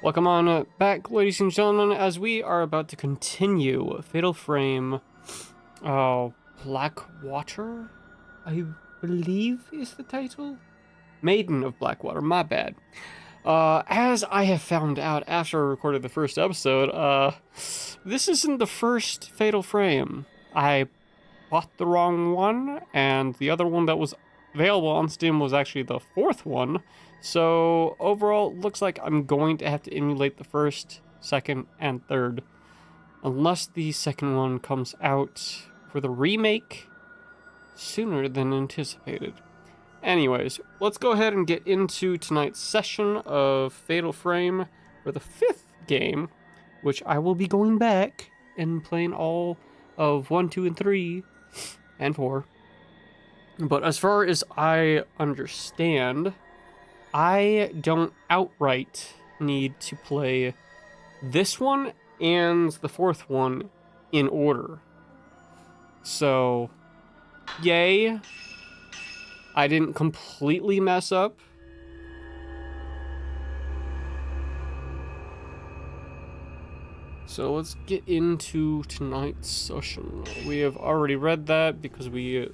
Welcome on back, ladies and gentlemen, as we are about to continue Fatal Frame, Black Water, I believe is the title? Maiden of Blackwater, my bad. As I have found out after I recorded the first episode, this isn't the first Fatal Frame. I bought the wrong one, and the other one that was available on Steam was actually the fourth one. So overall, it looks like I'm going to have to emulate the first, second, and third. Unless the second one comes out for the remake sooner than anticipated. Anyways, let's go ahead and get into tonight's session of Fatal Frame for the fifth game, which I will be going back and playing all of 1, 2, and 3, and 4. But as far as I understand, I don't outright need to play this one and the fourth one in order. So, yay. I didn't completely mess up. So let's get into tonight's session. We have already read that because we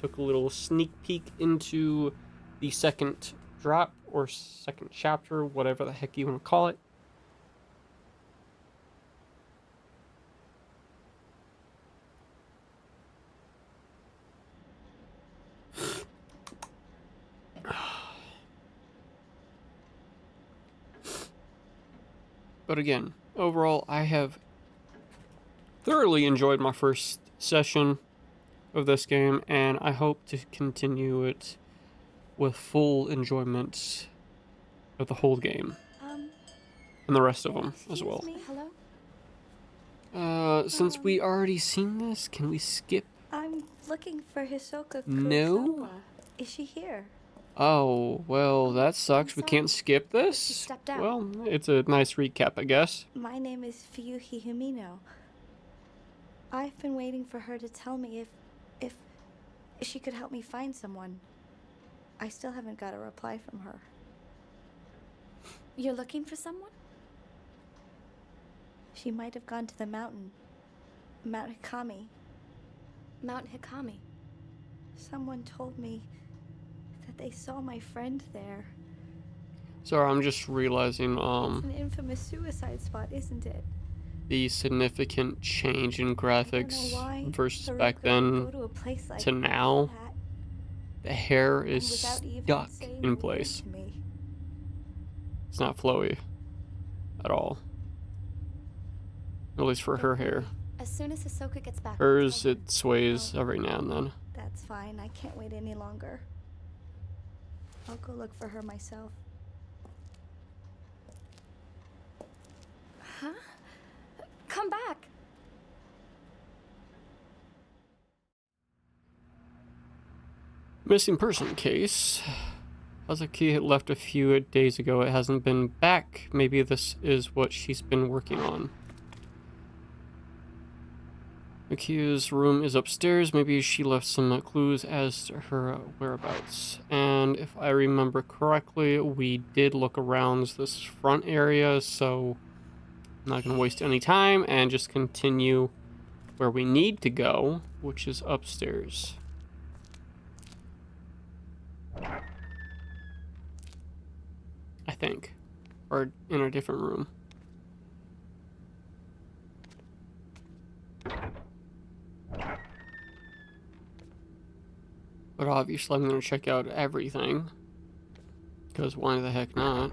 took a little sneak peek into the second drop or second chapter, whatever the heck you want to call it. But again, overall, I have thoroughly enjoyed my first session of this game, and I hope to continue it with full enjoyment of the whole game. And the rest of them as well. Hello? Since we already seen this, can we skip? I'm looking for Hisoka Kurosawa. No? Is she here? Oh, well, that sucks. We can't skip She this? stepped out. Well, it's a nice recap, I guess. My name is Fuyuhi Humino. I've been waiting for her to tell me if she could help me find someone. I still haven't got a reply from her. You're looking for someone? She might have gone to the mountain. Mount Hikami. Mount Hikami. Someone told me that they saw my friend there. Sorry, I'm just realizing, It's an infamous suicide spot, isn't it? the significant change in I don't graphics know why versus Haruka back would then go to a place like to now. that, The hair and is without even stuck saying a in word place. to me. It's not flowy at all. At least for her hair. As soon as Hisoka gets back, I'll Hers, tell her. it sways every now and then. That's fine. I can't wait any longer. I'll go look for her myself. Huh? Come back. Missing person case. Hazuki had left a few days ago. It hasn't been back. Maybe this is what she's been working on. Aki's room is upstairs. Maybe she left some clues as to her whereabouts. And if I remember correctly, we did look around this front area, so I'm not going to waste any time and just continue where we need to go, which is upstairs. I think. Or in a different room. But obviously I'm going to check out everything. Because why the heck not?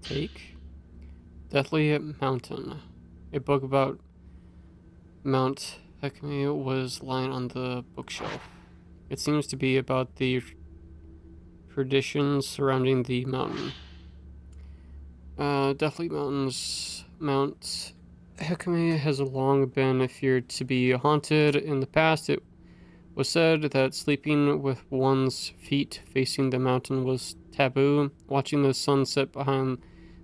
Take Deathly Mountain. A book about Mount Hikami was lying on the bookshelf. It seems to be about the traditions surrounding the mountain. Deathly Mountain's Mount Hikami has long been feared to be haunted. In the past, it was said that sleeping with one's feet facing the mountain was taboo. Watching the sunset behind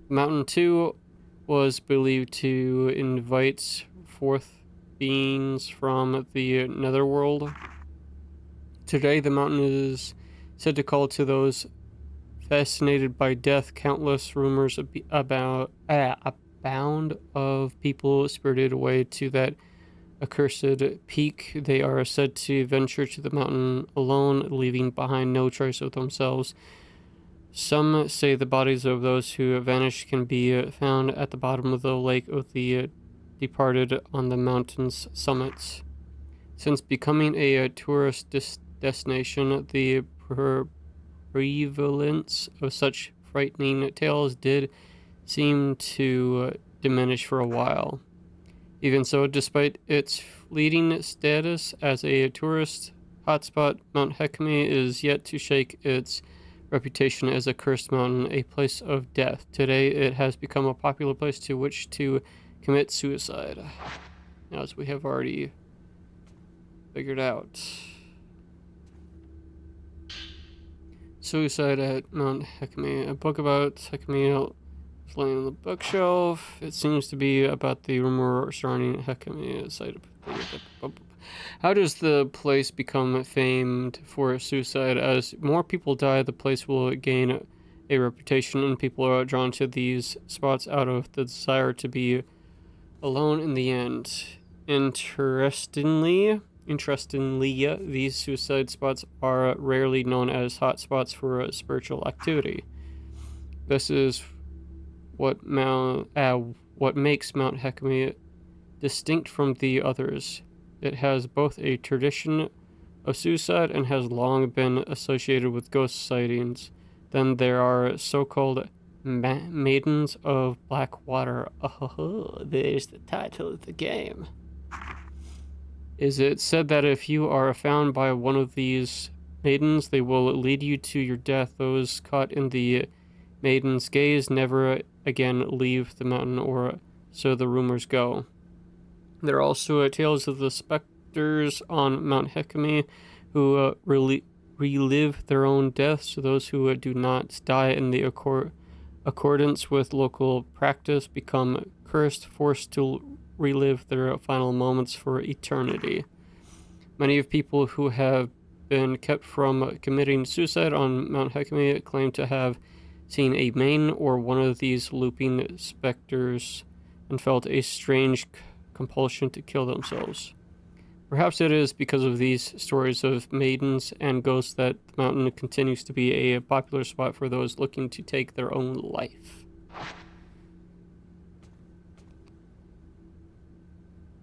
the mountain, too, was believed to invite forth beings from the netherworld. Today, the mountain is said to call to those fascinated by death. Countless rumors abound of people spirited away to that accursed peak. They are said to venture to the mountain alone, leaving behind no trace of themselves. Some say the bodies of those who vanished can be found at the bottom of the lake of the departed on the mountain's summits. Since becoming a tourist destination, the prevalence of such frightening tales did seem to diminish for a while. Even so, despite its fleeting status as a tourist hotspot, Mount Hikami is yet to shake its reputation as a cursed mountain, a place of death. Today, it has become a popular place to which to commit suicide, as we have already figured out. Suicide at Mount Hikami. A book about Hikami is laying on the bookshelf. It seems to be about the rumor surrounding Hikami. How does the place become famed for suicide? As more people die, the place will gain a reputation, and people are drawn to these spots out of the desire to be alone in the end. Interestingly, these suicide spots are rarely known as hot spots for spiritual activity. This is what makes Mount Hikami distinct from the others. It has both a tradition of suicide and has long been associated with ghost sightings. Then there are so-called Maidens of Black Water. Oh, there's the title of the game. Is it said that if you are found by one of these maidens, they will lead you to your death. Those caught in the maiden's gaze never again leave the mountain, or so the rumors go. There are also tales of the specters on Mount Hikami who relive their own deaths. Those who do not die in the accordance with local practice become cursed, forced to relive their final moments for eternity. Many of people who have been kept from committing suicide on Mount Hikami claim to have seen a maiden or one of these looping specters and felt a strange compulsion to kill themselves. Perhaps it is because of these stories of maidens and ghosts that the mountain continues to be a popular spot for those looking to take their own life.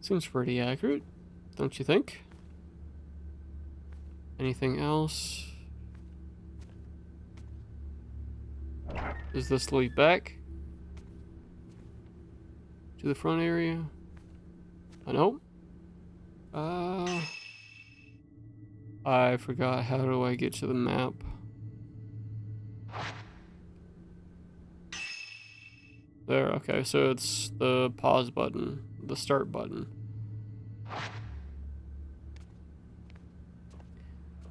Seems pretty accurate, don't you think? Anything else? Does this lead back to the front area? No. I forgot. How do I get to the map? There, okay, so it's the pause button, the start button.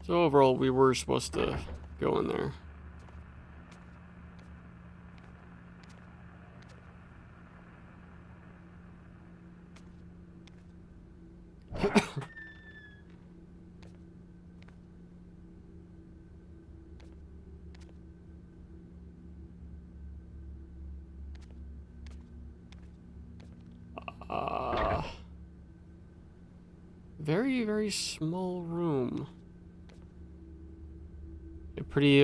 So overall, we were supposed to go in there. Very, very small room. A pretty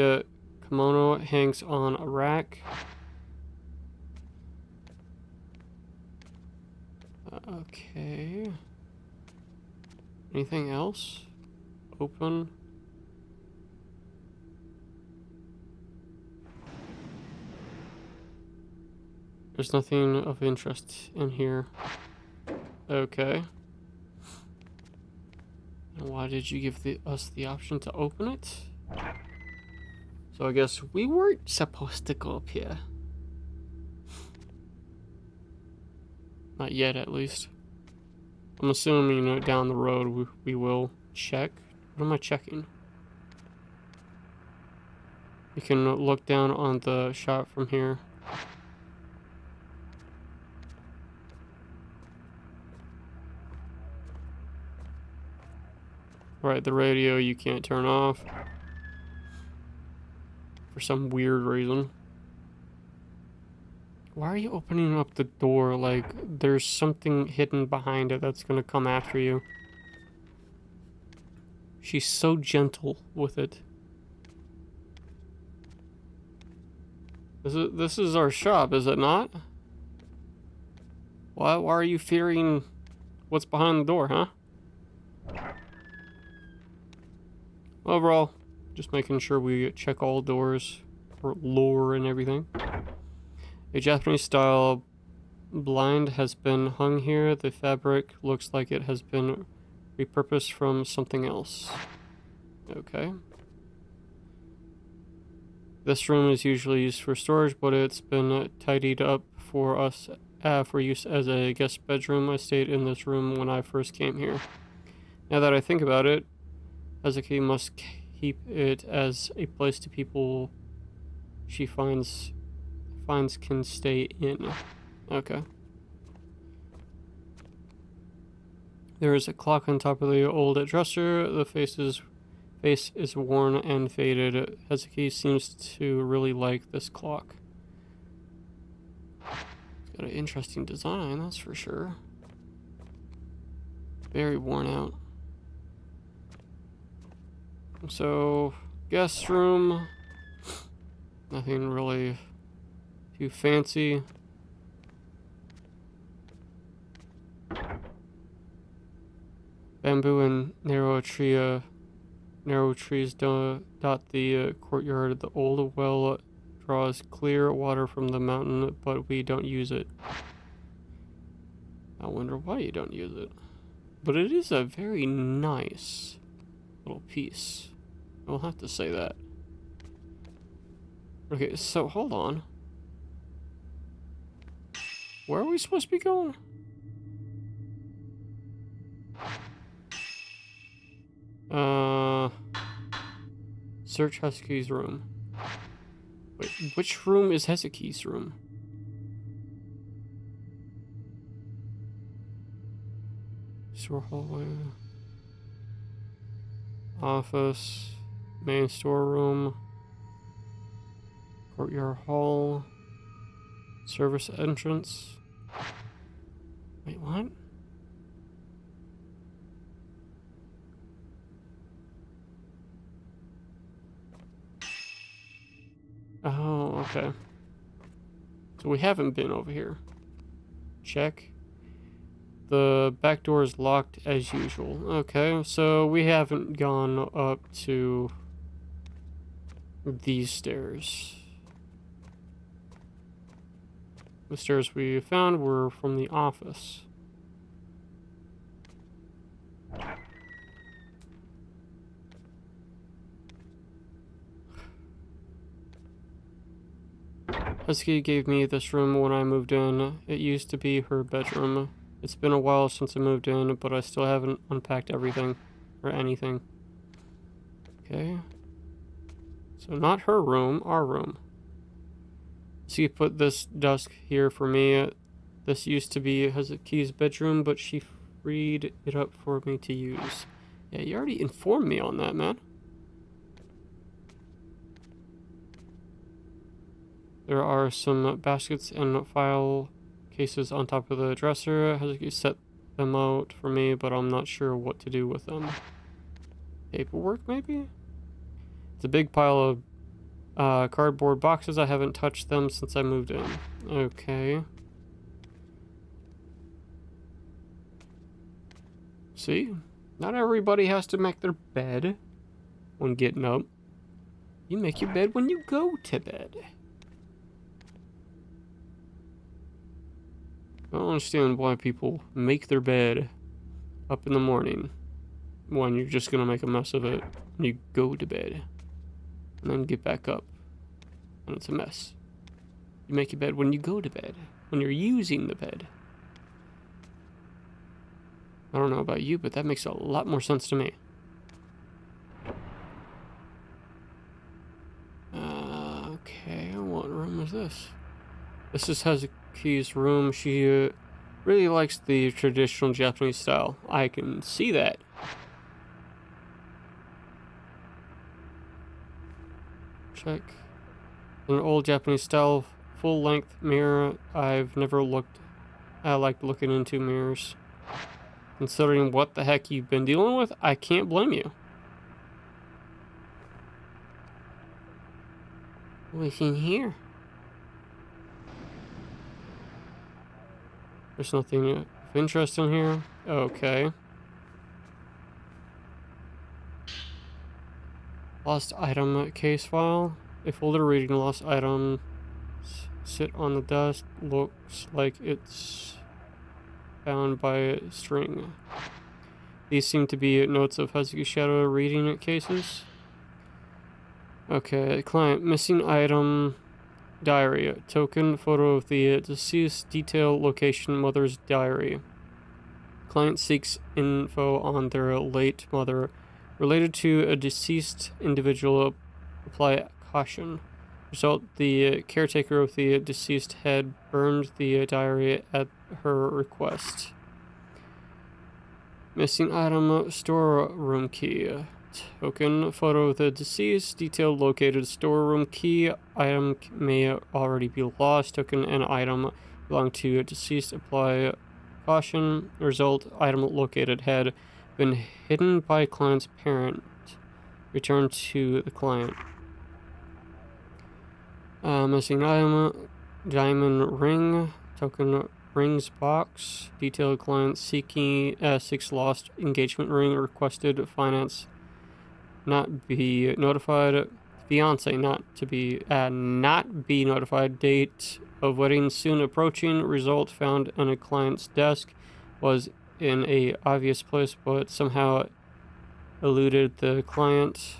kimono hangs on a rack. Okay. Anything else? Open. There's nothing of interest in here. Okay. And why did you give us the option to open it? So I guess we weren't supposed to go up here. Not yet, at least. I'm assuming down the road we will check. What am I checking? You can look down on the shot from here. Right, the radio you can't turn off. for some weird reason. Why are you opening up the door like there's something hidden behind it that's gonna come after you? She's so gentle with it. This is our shop, is it not? Why are you fearing what's behind the door, huh? Overall, just making sure we check all doors for lore and everything. A Japanese style blind has been hung here. The fabric looks like it has been repurposed from something else. Okay. This room is usually used for storage, but it's been tidied up for us for use as a guest bedroom. I stayed in this room when I first came here. Now that I think about it, Hazuki must keep it as a place to people she finds can stay in. Okay. There is a clock on top of the old dresser. The face is worn and faded. Hazuki seems to really like this clock. It's got an interesting design, that's for sure. Very worn out. So, guest room. Nothing really too fancy. Bamboo and narrow trees dot the courtyard. The old well draws clear water from the mountain, but we don't use it. I wonder why you don't use it. But it is a very nice little piece. I'll have to say that. Okay, so hold on. Where are we supposed to be going? Search Hazuki's room. Wait, which room is Hazuki's room? Store hallway. Office. Main storeroom. Courtyard hall. Service entrance. Wait, what? Oh, okay. So we haven't been over here. Check. The back door is locked as usual. Okay, so we haven't gone up to these stairs. The stairs we found were from the office. Hazuki gave me this room when I moved in. It used to be her bedroom. It's been a while since I moved in, but I still haven't unpacked everything or anything. Okay. So not her room, our room. She put this desk here for me. This used to be Hazuki's bedroom, but she freed it up for me to use. Yeah, you already informed me on that, man. There are some baskets and file cases on top of the dresser. Hazuki set them out for me, but I'm not sure what to do with them. Paperwork, maybe? It's a big pile of cardboard boxes. I haven't touched them since I moved in. Okay. See? Not everybody has to make their bed when getting up. You make your bed when you go to bed. I don't understand why people make their bed up in the morning when you're just gonna make a mess of it when you go to bed and then get back up and it's a mess. You make your bed when you go to bed, when you're using the bed. I don't know about you, but that makes a lot more sense to me. Okay, what room is this? This is Hazuki's room. She really likes the traditional Japanese style. I can see that. Check. An old Japanese style full-length mirror. I've never liked looking into mirrors. Considering what the heck you've been dealing with, I can't blame you. What's in here? There's nothing of interest in here. Okay. Lost item case file. A folder reading lost items sit on the desk. Looks like it's bound by a string. These seem to be notes of Hazuki Shadow reading cases. Okay, client missing item diary. Token photo of the deceased. Detail location mother's diary. Client seeks info on their late mother related to a deceased individual. Apply caution. Result: the caretaker of the deceased had burned the diary at her request. Missing item storeroom key. Token photo of the deceased. Detailed located storeroom key. Item may already be lost. Token and item belong to a deceased. Apply caution. Result: item located had been hidden by client's parent. Return to the client. Missing item diamond ring. Token rings box. Detailed client seeks lost engagement ring. Requested finance not be notified. Fiance not be notified. Date of wedding soon approaching. Result: found on a client's desk. Was in a obvious place, but somehow eluded the client.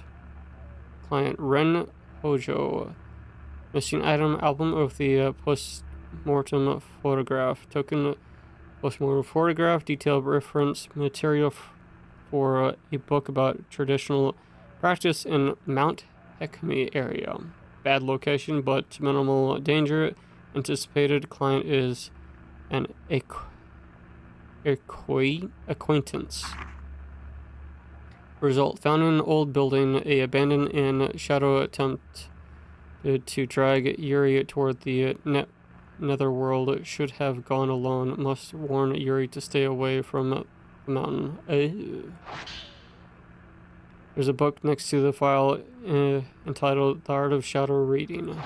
Client Ren Hojo. Missing item album of the post-mortem photograph. Token post-mortem photograph. Detailed reference material for a book about traditional practice in Mount Hikami area. Bad location, but minimal danger. Anticipated client is an acquaintance. Result: found in an old building. A abandoned inn. Shadow attempt to drag Yuri toward the netherworld. Should have gone alone. Must warn Yuri to stay away from the mountain. There's a book next to the file entitled The Art of Shadow Reading.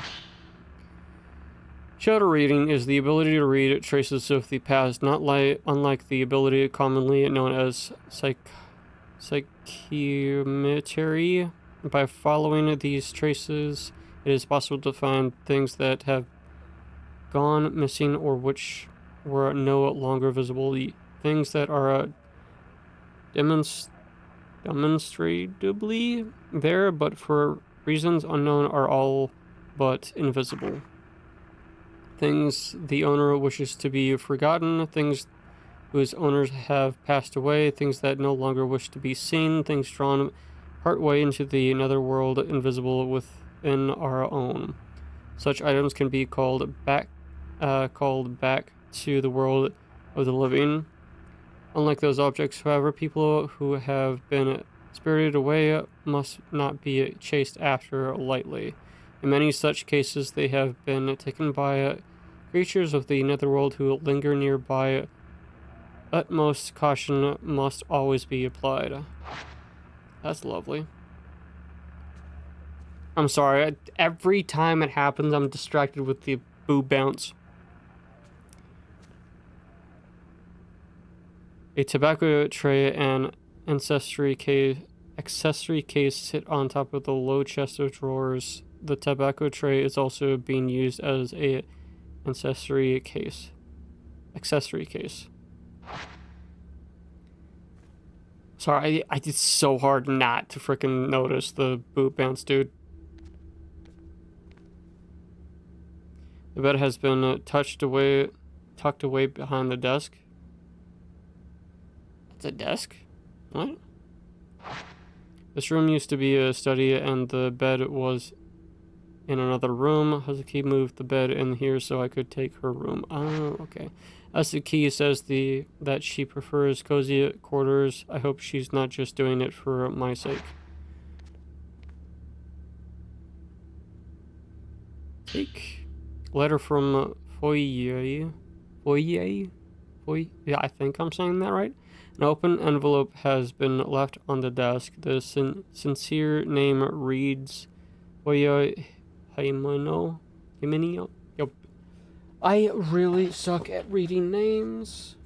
Shadow reading is the ability to read traces of the past, unlike the ability commonly known as psychometry. By following these traces, it is possible to find things that have gone missing or which were no longer visible. Things that are demonstrably there, but for reasons unknown, are all but invisible. Things the owner wishes to be forgotten. Things whose owners have passed away. Things that no longer wish to be seen. Things drawn partway into the netherworld, invisible within our own. Such items can be called back to the world of the living. Unlike those objects, however, people who have been spirited away must not be chased after lightly. In many such cases, they have been taken by creatures of the netherworld who linger nearby. Utmost caution must always be applied. That's lovely. I'm sorry, every time it happens, I'm distracted with the boob bounce. A tobacco tray and accessory case sit on top of the low chest of drawers. The tobacco tray is also being used as a accessory case. Sorry, I did so hard not to freaking notice the boob bounce, dude. The bed has been tucked away behind the desk. It's a desk? What? This room used to be a study and the bed was in another room. Hazuki moved the bed in here so I could take her room. Oh, okay. Hazuki says that she prefers cozy quarters. I hope she's not just doing it for my sake. Take letter from Foyer. Foyer? Foyer? Yeah, I think I'm saying that right. An open envelope has been left on the desk. The sincere name reads Foyer Himeno. Himenio? Yep. I really suck at reading names.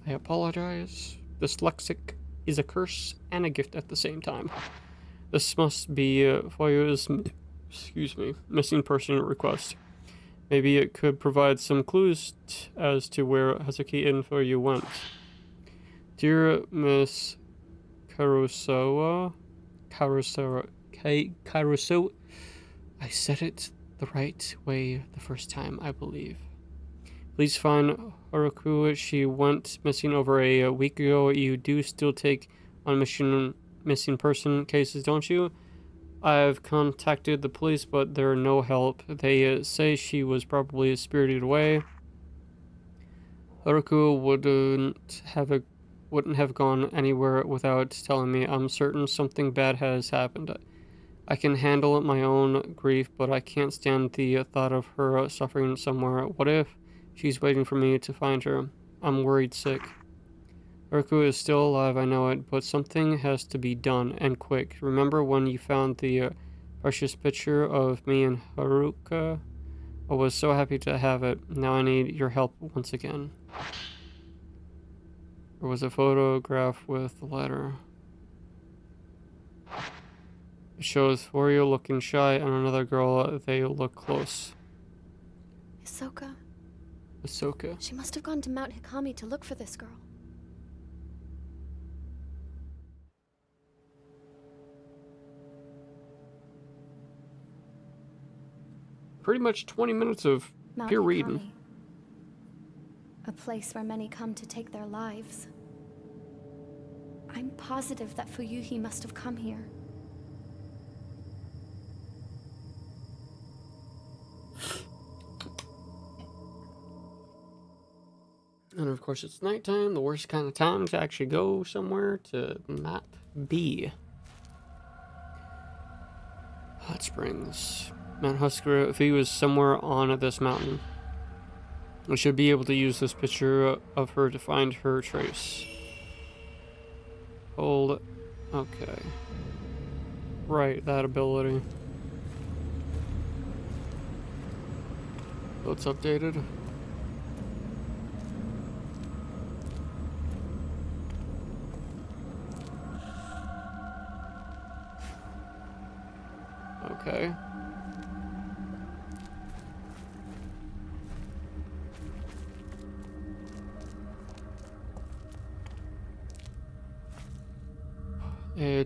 I apologize. Dyslexic is a curse and a gift at the same time. This must be Foyer's, missing person request. Maybe it could provide some clues as to where Hazuki and Foyer went. Dear Miss Caruso, I said it the right way the first time, I believe. Please find Haruku. She went missing over a week ago. You do still take on missing person cases, don't you? I've contacted the police, but they're no help. They say she was probably spirited away. Haruku wouldn't have gone anywhere without telling me. I'm certain something bad has happened. I can handle my own grief, but I can't stand the thought of her suffering somewhere. What if she's waiting for me to find her? I'm worried sick. Haruku is still alive, I know it, but something has to be done, and quick. Remember when you found the precious picture of me and Haruka? I was so happy to have it. Now I need your help once again. There was a photograph with the letter. It shows Forio looking shy and another girl. They look close. Hisoka. Ahsoka. She must have gone to Mount Hikami to look for this girl. Pretty much 20 minutes of Mount pure Hikami. reading. A place where many come to take their lives. I'm positive that Fuyuhi must have come here. And of course it's nighttime, the worst kind of time to actually go somewhere to not be. Hot Springs. Mount Husker, if he was somewhere on this mountain, I should be able to use this picture of her to find her trace. Hold. Okay. Right, that ability. So it's updated. Okay.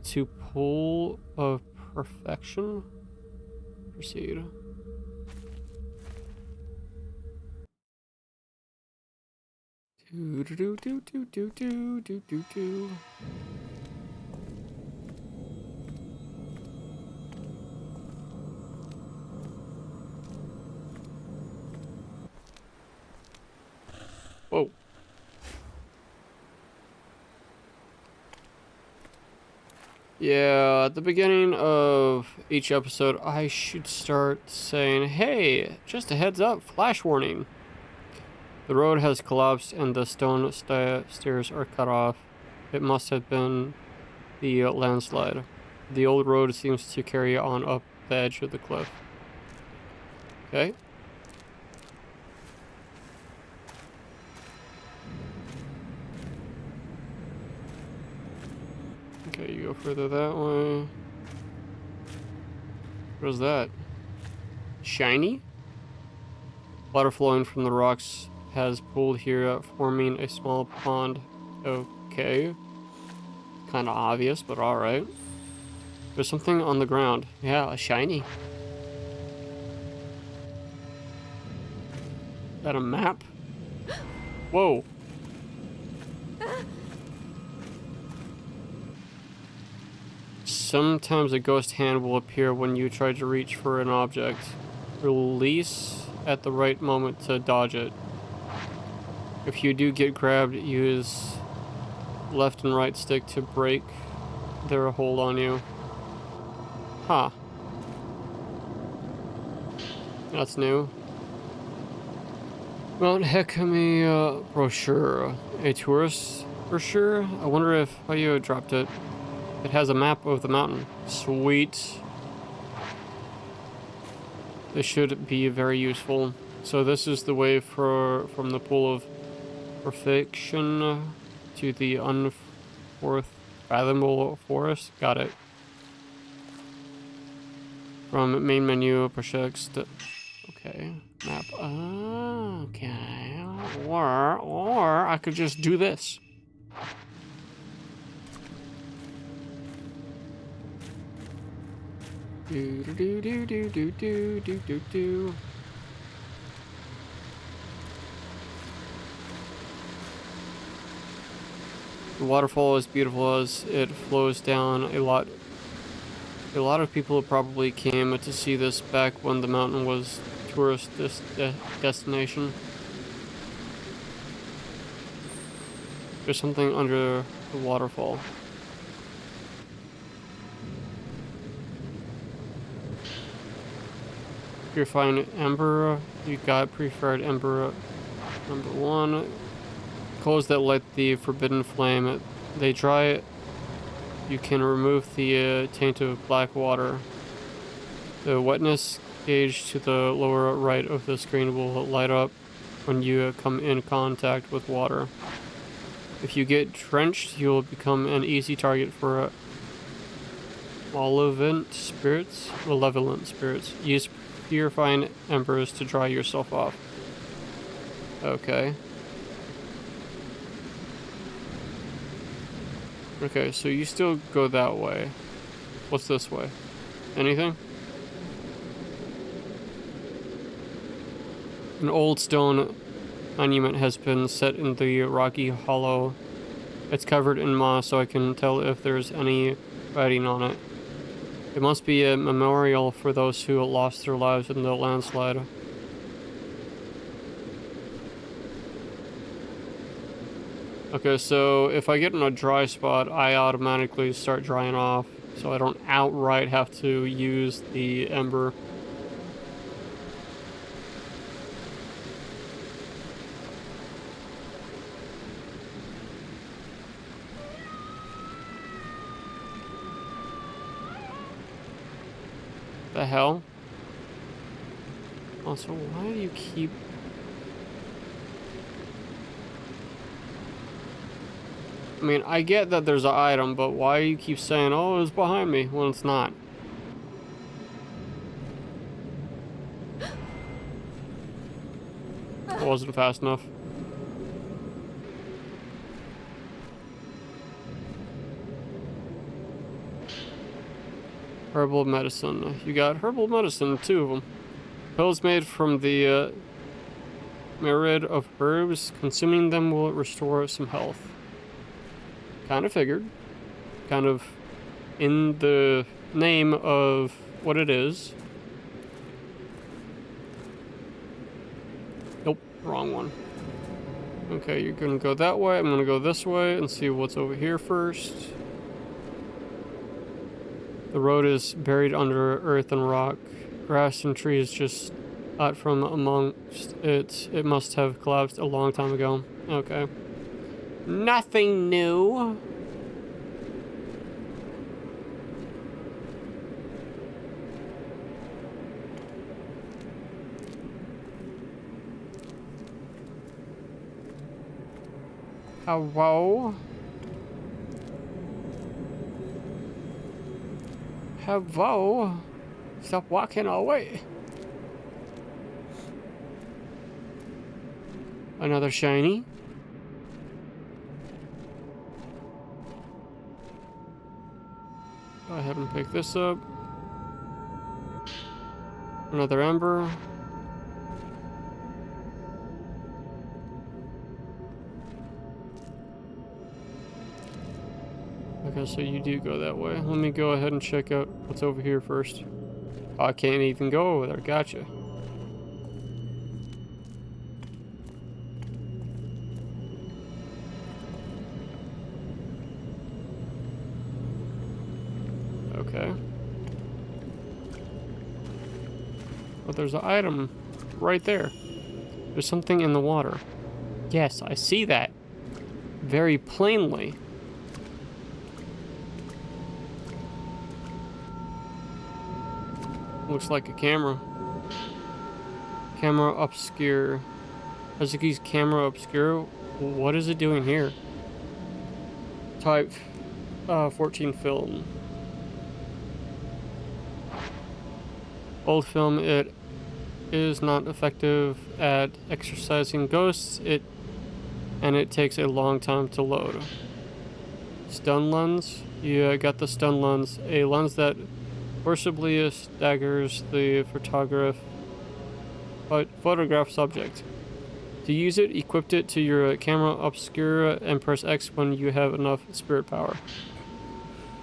To pull of perfection. Proceed. Do do do do do do do do do. Whoa. Yeah, at the beginning of each episode, I should start saying, hey, just a heads up, flash warning. The road has collapsed and the stone stairs are cut off. It must have been the landslide. The old road seems to carry on up the edge of the cliff. Okay. Okay, you go further that way. What is that? Shiny? Water flowing from the rocks has pooled here, forming a small pond. Okay. Kind of obvious, but alright. There's something on the ground. Yeah, a shiny. Is that a map? Whoa. Sometimes a ghost hand will appear when you try to reach for an object. Release at the right moment to dodge it. If you do get grabbed, use left and right stick to break their hold on you. Huh. That's new. Mount Hikami brochure. A tourist brochure? I wonder if you dropped it. It has a map of the mountain. Sweet. This should be very useful. So this is the way from the pool of perfection to the unfathomable forest. Got it. From main menu, projects. Okay, map. Okay, or I could just do this. Do do do do do do do do do. The waterfall is beautiful as it flows down a lot. A lot of people probably came to see this back when the mountain was tourist destination. There's something under the waterfall. Purifying Ember, you got preferred Ember number 1. Coals that light the forbidden flame, they dry. You can remove the taint of black water. The wetness gauge to the lower right of the screen will light up when you come in contact with water. If you get drenched, you'll become an easy target for malevolent spirits. Use purifying embers to dry yourself off. Okay. Okay, so you still go that way. What's this way? Anything? An old stone monument has been set in the rocky hollow. It's covered in moss, so I can tell if there's any writing on it. It must be a memorial for those who lost their lives in the landslide. Okay, so if I get in a dry spot, I automatically start drying off, so I don't outright have to use the ember. The hell? Also, why do you keep... I mean, I get that there's an item, but why do you keep saying, oh, it's behind me, when it's not? It wasn't fast enough. Herbal medicine. You got herbal medicine, 2 of them. Pills made from the myriad of herbs. Consuming them will restore some health. Kind of figured. Kind of in the name of what it is. Nope, wrong one. Okay, you're gonna go that way. I'm gonna go this way and see what's over here first. The road is buried under earth and rock. Grass and trees just out from amongst it. It must have collapsed a long time ago. Okay. Nothing new. Hello? Hello? Stop walking away. Another shiny. Go ahead and pick this up. Another ember. Okay, so you do go that way. Let me go ahead and check out what's over here first. Oh, I can't even go over there. Gotcha. Okay. What there's an item right there. There's something in the water. Yes, I see that. Very plainly. Looks like a camera. Camera obscure. Hazuki's camera obscure? What is it doing here? Type 14 film. Old film, it is not effective at exorcising ghosts, and it takes a long time to load. Stun lens. You got the stun lens, a lens that forcibly staggers the photograph subject. To use it, equip it to your camera obscura and press X when you have enough spirit power.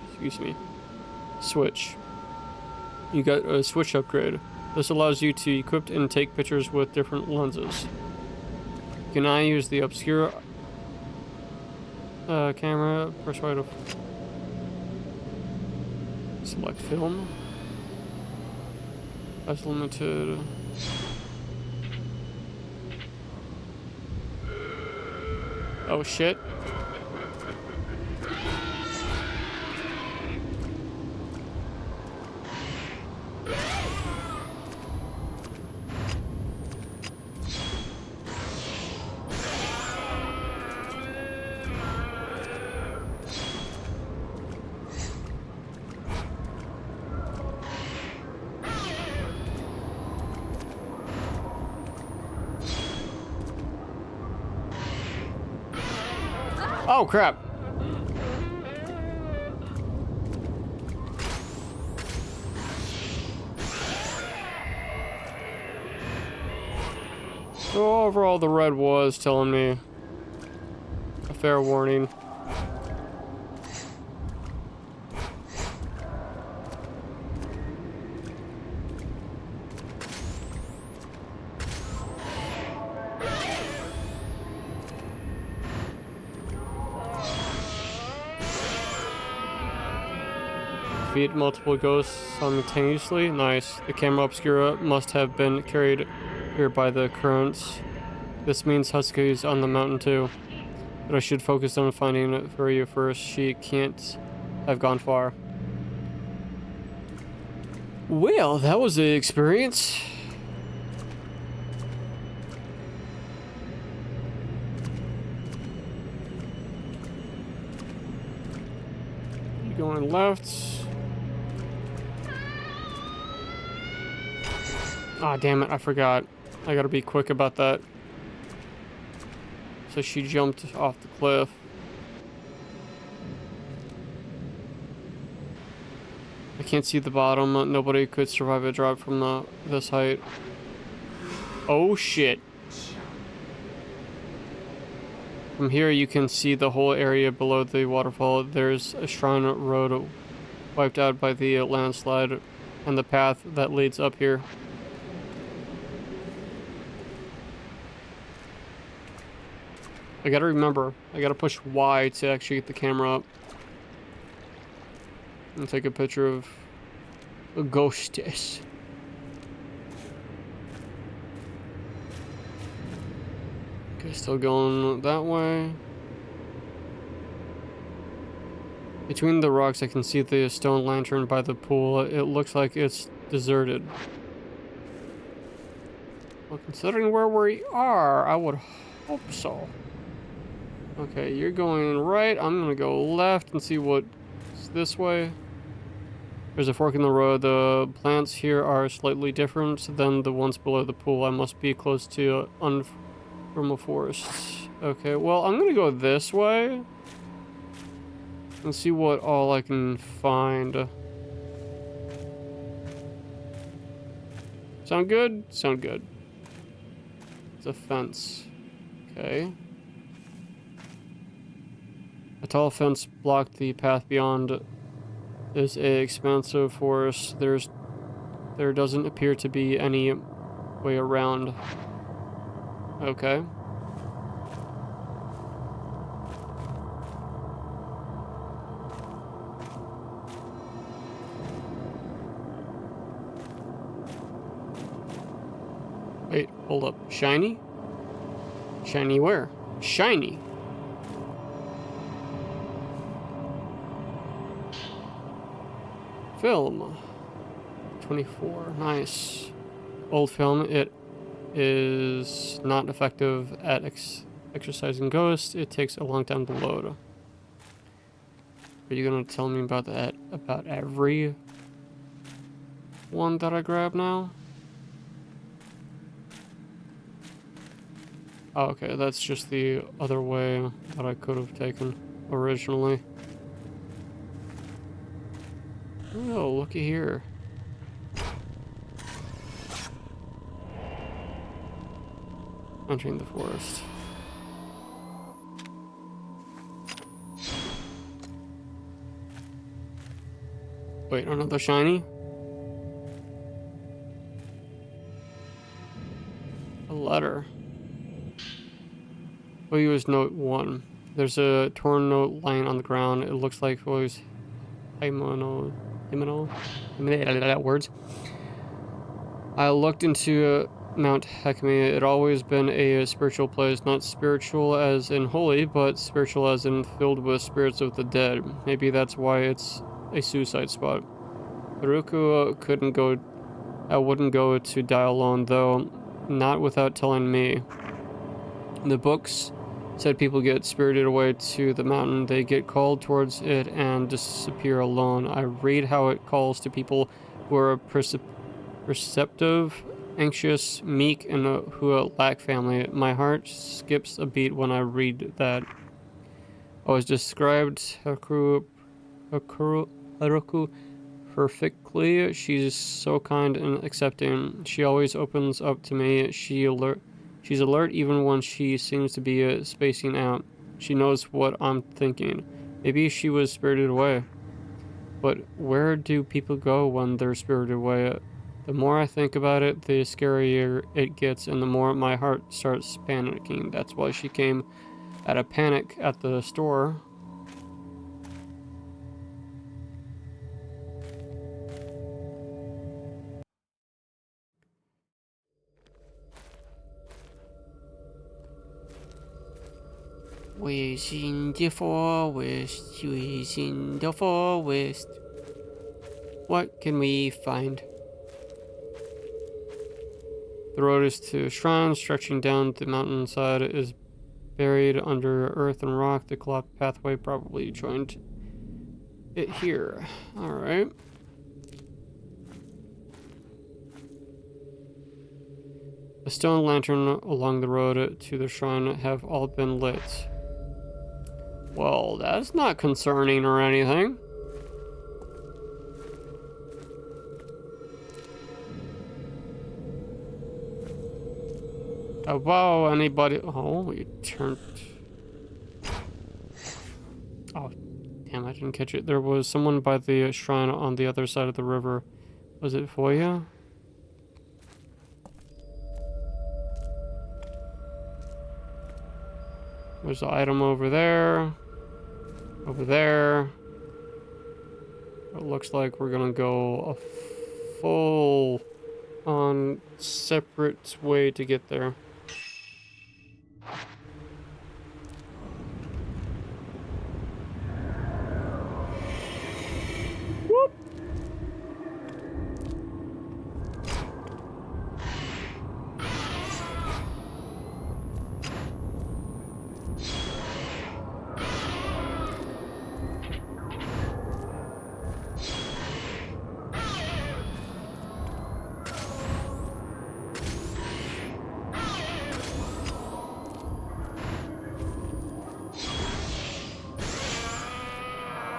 Excuse me. Switch. You got a switch upgrade. This allows you to equip and take pictures with different lenses. You can now use the obscura camera, press right up. Select film. That's limited. Oh shit. Oh crap. So overall the red was telling me a fair warning. Defeat multiple ghosts simultaneously. Nice. The camera obscura must have been carried here by the currents. This means Husky is on the mountain too. But I should focus on finding it for you first. She can't have gone far. Well, that was the experience. You going left. Ah, damn it, I forgot. I gotta be quick about that. So she jumped off the cliff. I can't see the bottom. Nobody could survive a drop from this height. Oh shit. From here you can see the whole area below the waterfall. There's a shrine road wiped out by the landslide and the path that leads up here. I gotta remember, I gotta push Y to actually get the camera up. And take a picture of a ghostess. Okay, still going that way. Between the rocks I can see the stone lantern by the pool. It looks like it's deserted. Well, considering where we are, I would hope so. Okay, you're going right. I'm gonna go left and see what's this way. There's a fork in the road. The plants here are slightly different than the ones below the pool. I must be close to unfirmal forests. Okay, well, I'm gonna go this way and see what all I can find. Sound good? Sound good. It's a fence. Okay. A tall fence blocked the path beyond. Is a expansive forest. There doesn't appear to be any way around. Okay. Hold up. Shiny? Shiny where? Shiny! Film. 24. Nice. Old film. It is not effective at exercising ghosts. It takes a long time to load. Are you gonna tell me about that? About every one that I grab now? Oh, okay, that's just the other way that I could have taken originally. Oh, looky here. Entering the forest. Wait, another shiny? A letter. We'll use note 1. There's a torn note lying on the ground. It looks like it was words. I looked into Mount Hikami. It always been a spiritual place, not spiritual as in holy, but spiritual as in filled with spirits of the dead. Maybe that's why it's a suicide spot. Haruko couldn't go. I wouldn't go to die alone, though, not without telling me. The books said people get spirited away to the mountain. They get called towards it and disappear alone. I read how it calls to people who are receptive, anxious, meek, and who lack family. My heart skips a beat when I read that. I was described Haruko perfectly. She's so kind and accepting. She always opens up to me. She's alert even when she seems to be spacing out. She knows what I'm thinking. Maybe she was spirited away. But where do people go when they're spirited away? The more I think about it, the scarier it gets, and the more my heart starts panicking. That's why she came at a panic at the store. Wishing the forest, wishing the forest. What can we find? The road is to a shrine stretching down the mountainside. It is buried under earth and rock. The clock pathway probably joined it here. Alright. A stone lantern along the road to the shrine have all been lit. Well, that's not concerning or anything. Whoa, anybody? Oh, you turned. Oh, damn, I didn't catch it. There was someone by the shrine on the other side of the river. Was it Foya? There's an item over there. Over there. It looks like we're gonna go a full on separate way to get there. Whoop.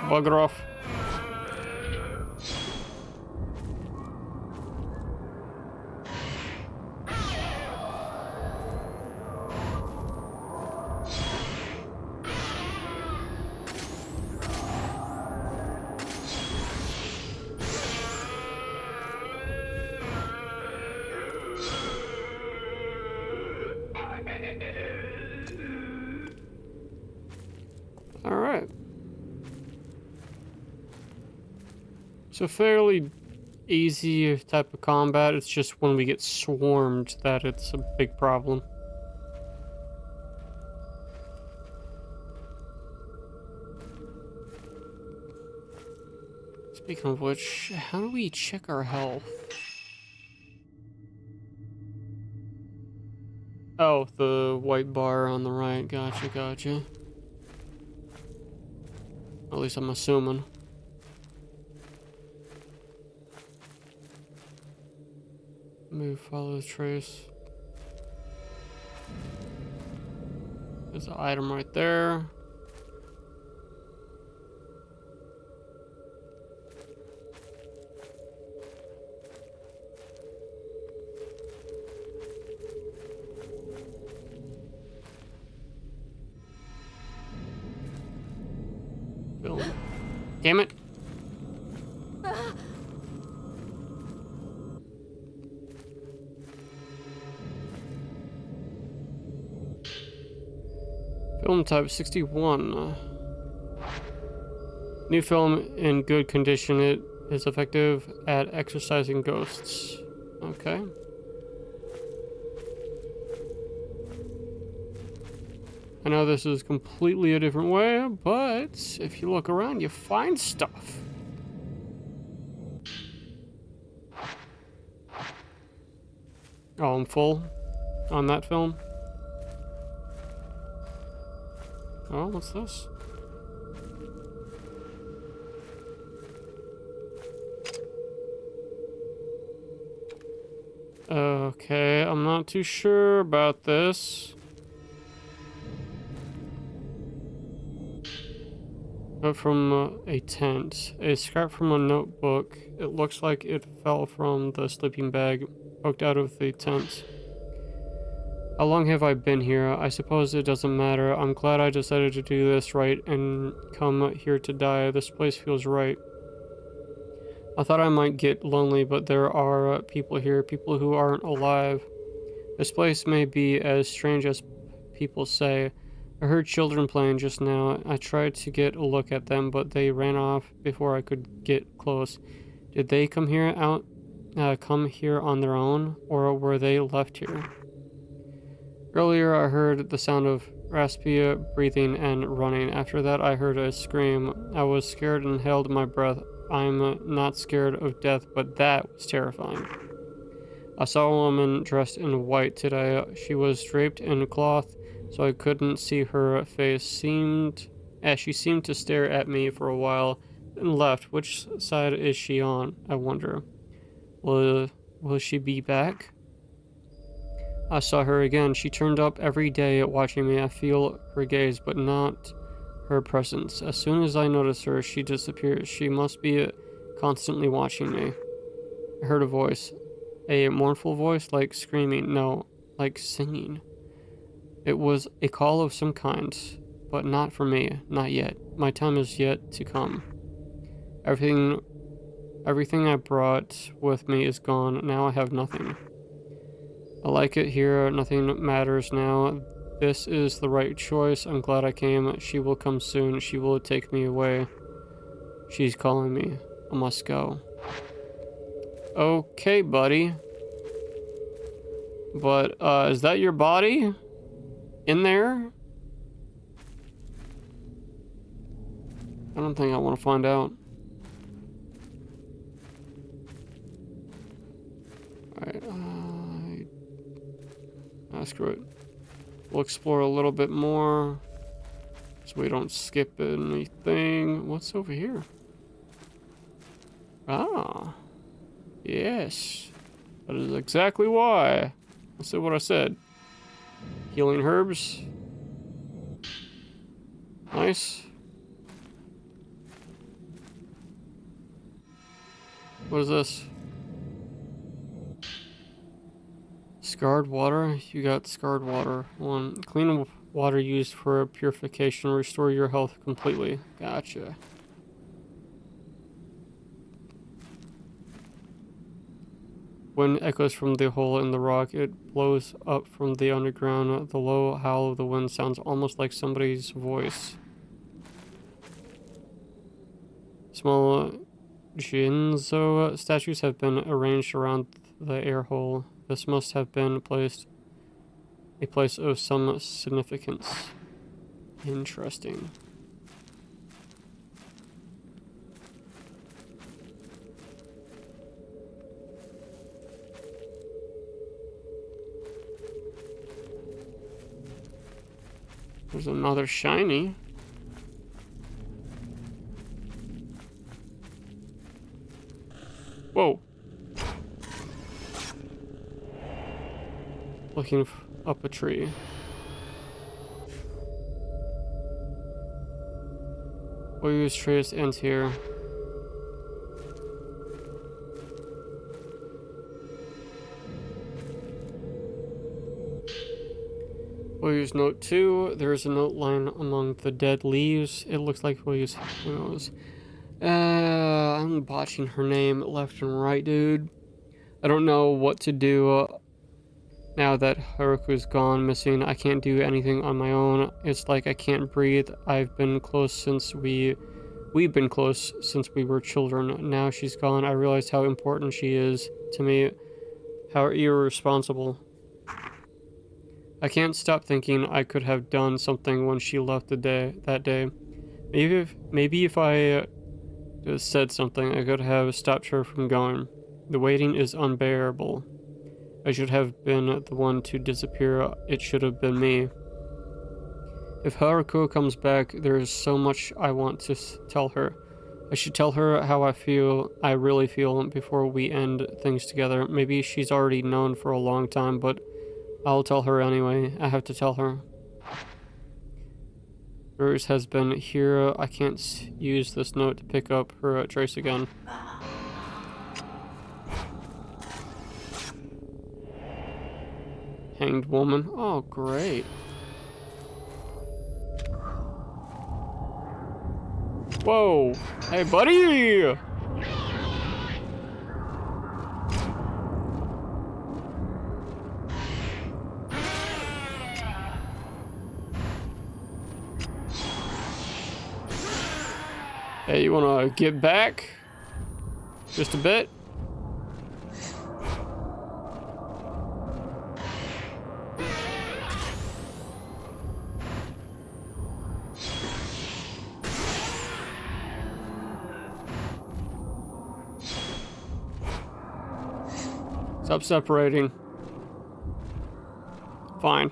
Bugger off. All right. So fairly easy type of combat. It's just when we get swarmed that it's a big problem. Speaking of which, how do we check our health? Oh, the white bar on the right. Gotcha, gotcha. At least I'm assuming. Move, follow the trace. There's an item right there. Film. Damn it. Film type 61. New film in good condition. It is effective at exorcising ghosts. Okay. I know this is completely a different way, but if you look around, you find stuff. Oh, I'm full on that film. Oh, what's this? Okay, I'm not too sure about this. But from a tent. A scrap from a notebook. It looks like it fell from the sleeping bag poked out of the tent. How long have I been here? I suppose it doesn't matter. I'm glad I decided to do this right and come here to die. This place feels right. I thought I might get lonely, but there are people here, people who aren't alive. This place may be as strange as people say. I heard children playing just now. I tried to get a look at them, but they ran off before I could get close. Did they come here on their own, or were they left here? Earlier, I heard the sound of raspy breathing and running. After that, I heard a scream. I was scared and held my breath. I'm not scared of death, but that was terrifying. I saw a woman dressed in white today. She was draped in cloth, so I couldn't see her face. She seemed to stare at me for a while, then left. Which side is she on, I wonder? Will she be back? I saw her again. She turned up every day watching me. I feel her gaze, but not her presence. As soon as I notice her, she disappears. She must be constantly watching me. I heard a voice. A mournful voice, like screaming. No, like singing. It was a call of some kind, but not for me. Not yet. My time is yet to come. Everything I brought with me is gone. Now I have nothing. I like it here. Nothing matters now. This is the right choice. I'm glad I came. She will come soon. She will take me away. She's calling me. I must go. Okay, buddy. But, is that your body? In there? I don't think I want to find out. Alright, screw it. We'll explore a little bit more, so we don't skip anything. What's over here? Ah. Yes. That is exactly why. I said what I said. Healing herbs. Nice. What is this? Scarred water? You got scarred water. One. Clean water used for purification. Restore your health completely. Gotcha. Wind echoes from the hole in the rock. It blows up from the underground. The low howl of the wind sounds almost like somebody's voice. Small Jinzo statues have been arranged around the air hole. This must have been a place of some significance. Interesting. There's another shiny. Whoa. Looking up a tree. We'll use trees ends here. We'll use note 2. There is a note line among the dead leaves. It looks like we'll use... Who knows? I'm botching her name left and right, dude. I don't know what to do now that Haruku's gone missing. I can't do anything on my own. It's like I can't breathe. We've been close since we were children. Now she's gone. I realize how important she is to me. How irresponsible. I can't stop thinking I could have done something when she left that day. Maybe if I just said something, I could have stopped her from going. The waiting is unbearable. I should have been the one to disappear. It should have been me. If Haruko comes back, there is so much I want to tell her. I should tell her how I really feel, before we end things together. Maybe she's already known for a long time, but I'll tell her anyway. I have to tell her. Rose has been here. I can't use this note to pick up her trace again. Hanged woman. Oh, great. Whoa. Hey, buddy! Hey, you wanna get back? Just a bit? Stop separating. Fine.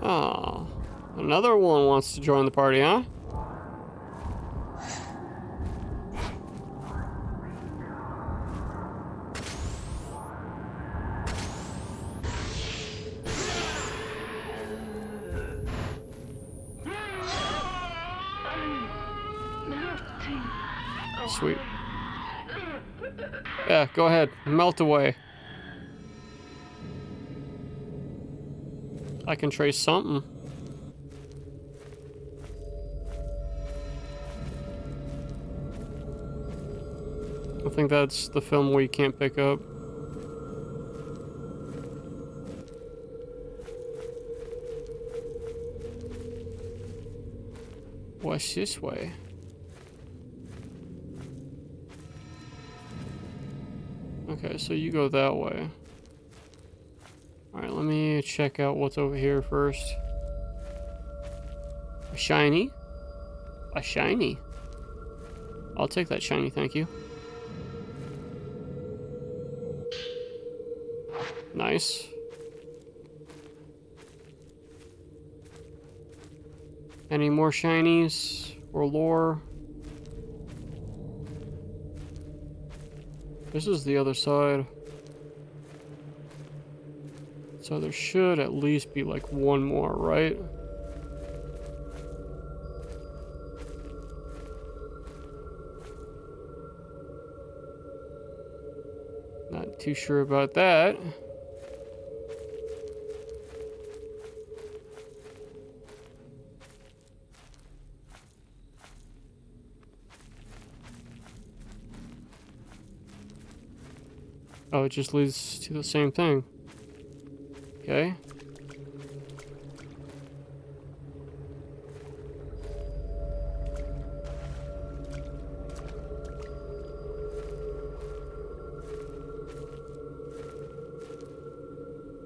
Oh, another one wants to join the party, huh? Sweet. Yeah, go ahead. Melt away. I can trace something. I think that's the film where you can't pick up. What's this way? Okay, so you go that way. Alright, let me check out what's over here first. A shiny? A shiny. I'll take that shiny, thank you. Nice. Any more shinies or lore? This is the other side. So there should at least be like one more, right? Not too sure about that. Oh, it just leads to the same thing. Okay.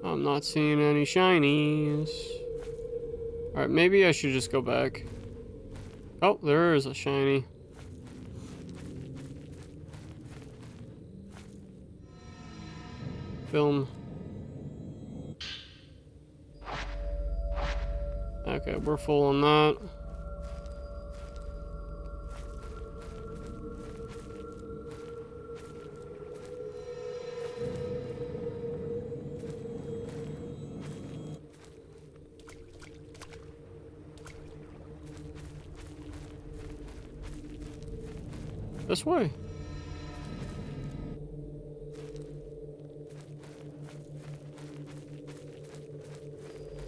I'm not seeing any shinies. Alright, maybe I should just go back. Oh, there is a shiny. Film. Okay, we're full on that. This way.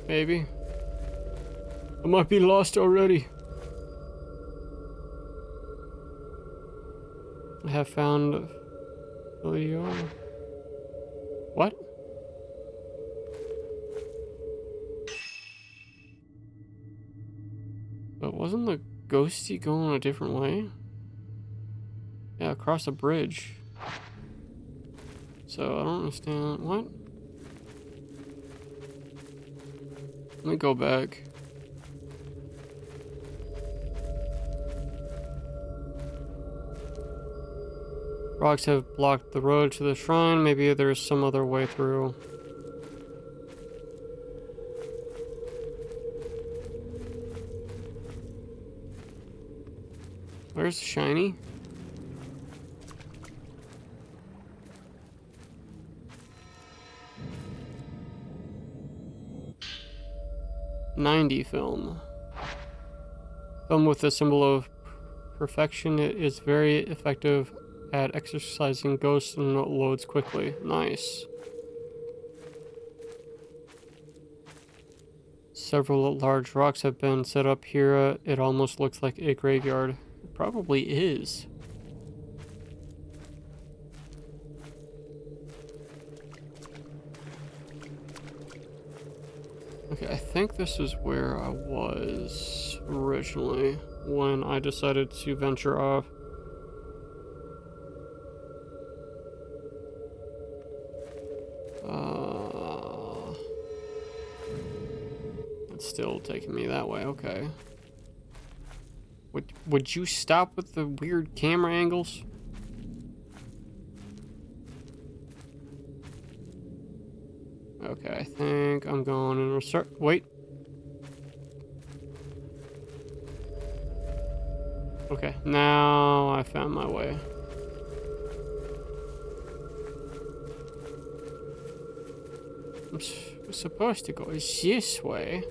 Maybe. I might be lost already. I have found video. What? But wasn't the ghosty going a different way? Yeah, across a bridge. So I don't understand. What? Let me go back. Rocks have blocked the road to the shrine. Maybe there's some other way through. Where's the shiny? '90 film. Film with the symbol of perfection. It is very effective at exercising ghosts and loads quickly. Nice. Several large rocks have been set up here. It almost looks like a graveyard. It probably is. Okay, I think this is where I was originally when I decided to venture off. It's still taking me that way, okay. Would you stop with the weird camera angles? Okay, I think I'm going in a wait. Okay, now I found my way. I'm supposed to go this way.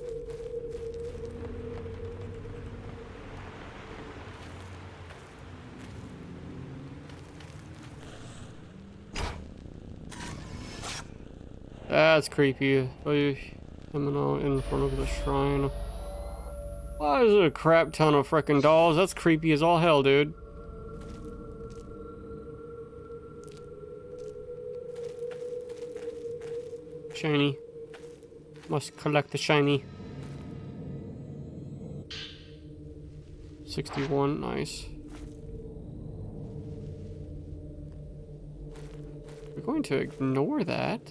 That's creepy. Domino in front of the shrine. Why is there a crap ton of frickin' dolls? That's creepy as all hell, dude. Shiny. Must collect the shiny. 61, nice. We're going to ignore that.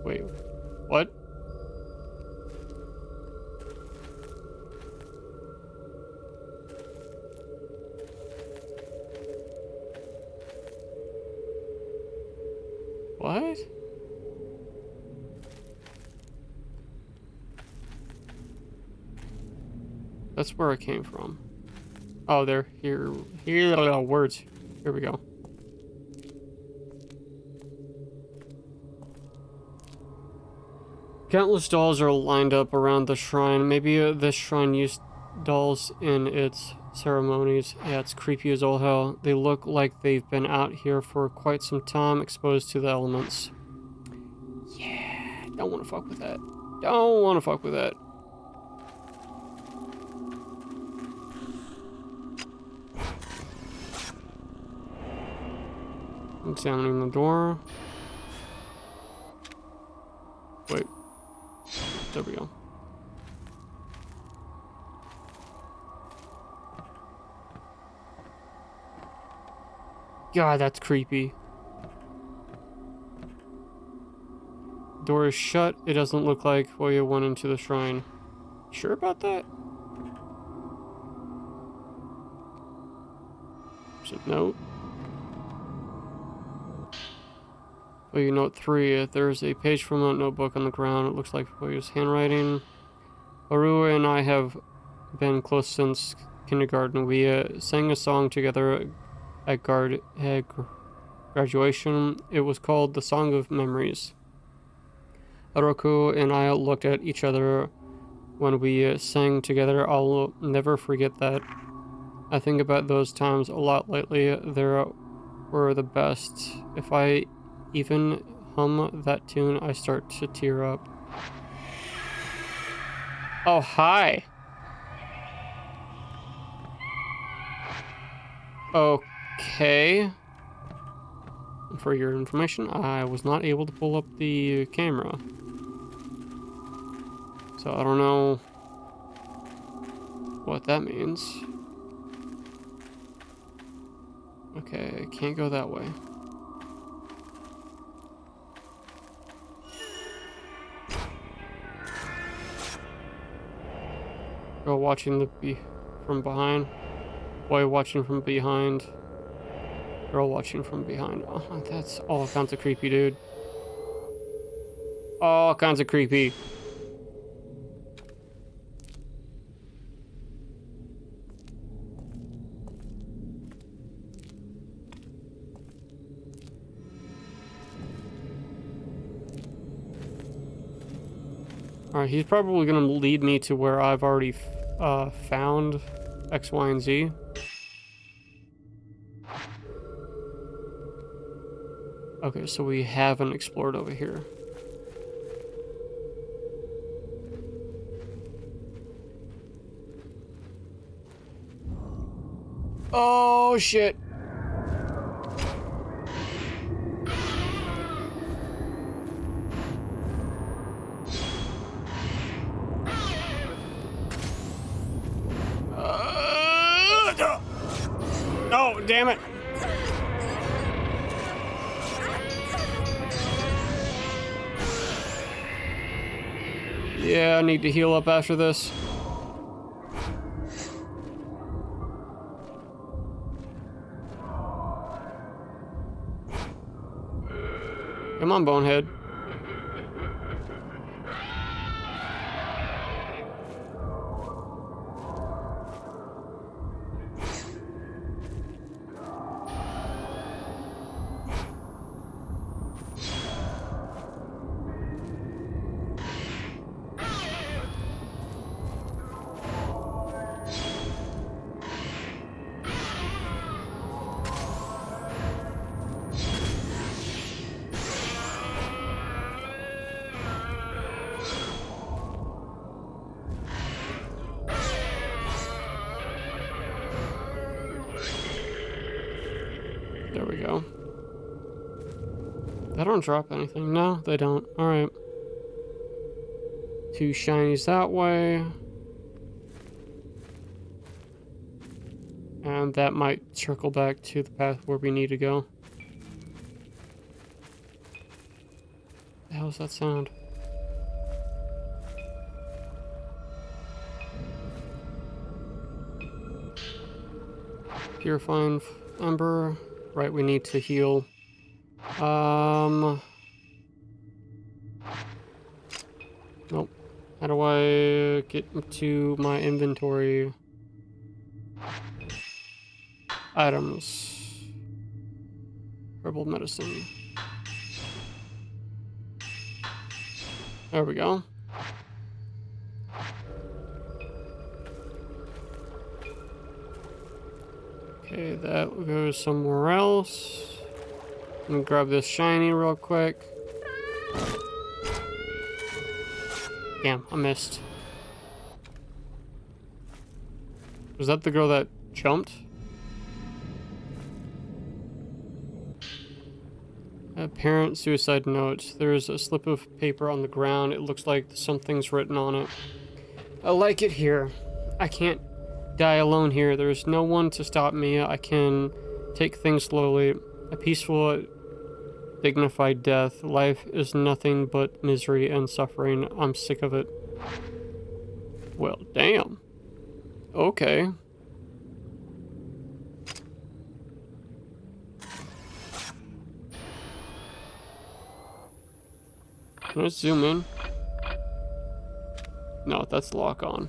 Wait, what? What? That's where I came from. Oh, there, here, words. Here we go. Countless dolls are lined up around the shrine. Maybe this shrine used dolls in its ceremonies. Yeah, it's creepy as all hell. They look like they've been out here for quite some time, exposed to the elements. Yeah, don't want to fuck with that. Don't want to fuck with that. Examining the door. Wait. There we go. God, that's creepy. Door is shut. It doesn't look like Hoya went into the shrine. Sure about that? There's a note. Hoya note 3. There's a page from that notebook on the ground. It looks like Hoya's handwriting. Haru and I have been close since kindergarten. We sang a song together at graduation. It was called The Song of Memories. Haruko and I looked at each other when we sang together. I'll never forget that. I think about those times a lot lately. They were the best. If I even hum that tune, I start to tear up. Oh, hi. Okay. For your information, I was not able to pull up the camera. So I don't know what that means. Okay, can't go that way. Girl watching from behind. Boy watching from behind. Girl watching from behind. Oh, that's all kinds of creepy, dude. All kinds of creepy. Alright, he's probably gonna lead me to where I've already found X, Y, and Z. Okay, so we haven't explored over here. Oh, shit. Oh, damn it. Yeah, I need to heal up after this. Come on, bonehead. There we go. They don't drop anything. No, they don't. Alright. 2 shinies that way. And that might circle back to the path where we need to go. The hell's that sound? Purifying Ember. Right, we need to heal. Nope. How do I get to my inventory? Items. Herbal medicine. There we go. Okay, that goes somewhere else. Let me grab this shiny real quick. Damn, I missed. Was that the girl that jumped? Parent suicide note. There's a slip of paper on the ground. It looks like something's written on it. I like it here. I can't die alone here. There's no one to stop me. I can take things slowly. A peaceful, dignified death. Life is nothing but misery and suffering. I'm sick of it. Well, damn. Okay. Let's zoom in. No, that's lock on.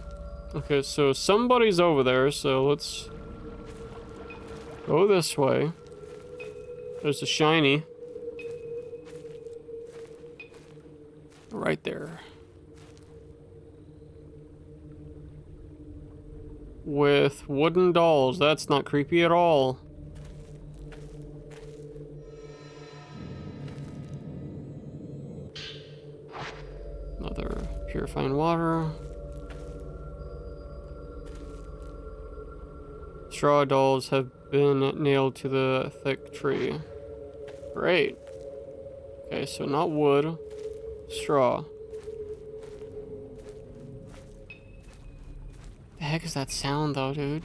Okay, so somebody's over there, so let's go this way. There's a shiny. Right there. With wooden dolls. That's not creepy at all. Another purifying water. Straw dolls have been nailed to the thick tree. Great. Okay, so not wood. Straw. The heck is that sound though, dude?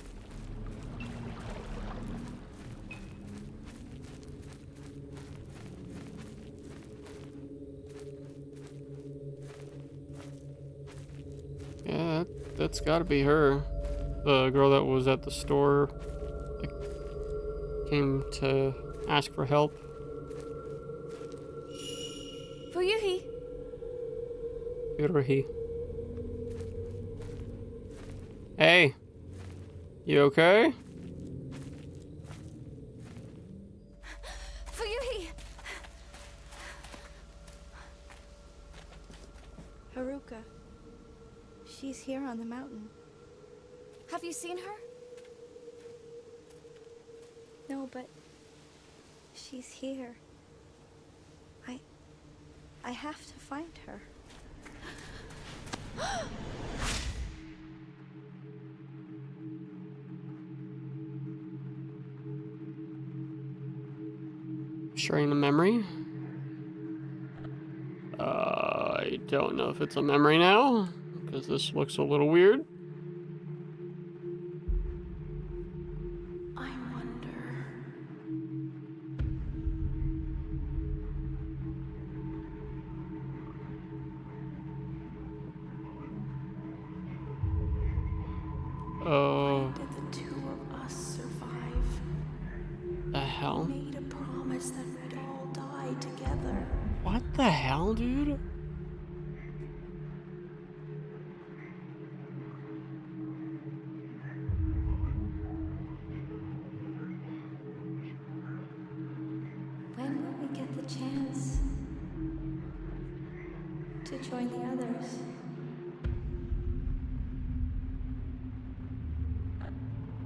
Yeah, that's gotta be her. The girl that was at the store, like, came to ask for help. Fuyuhi! Yuruhi. Hey! You okay? Fuyuhi! Haruka. She's here on the mountain. Have you seen her? No, but she's here. I have to find her. Sharing a memory? I don't know if it's a memory now, because this looks a little weird. I wonder. Oh, Did the two of us survive? the hell? Made a promise that we'd all die together. What the hell, dude? When will we get the chance to join the others?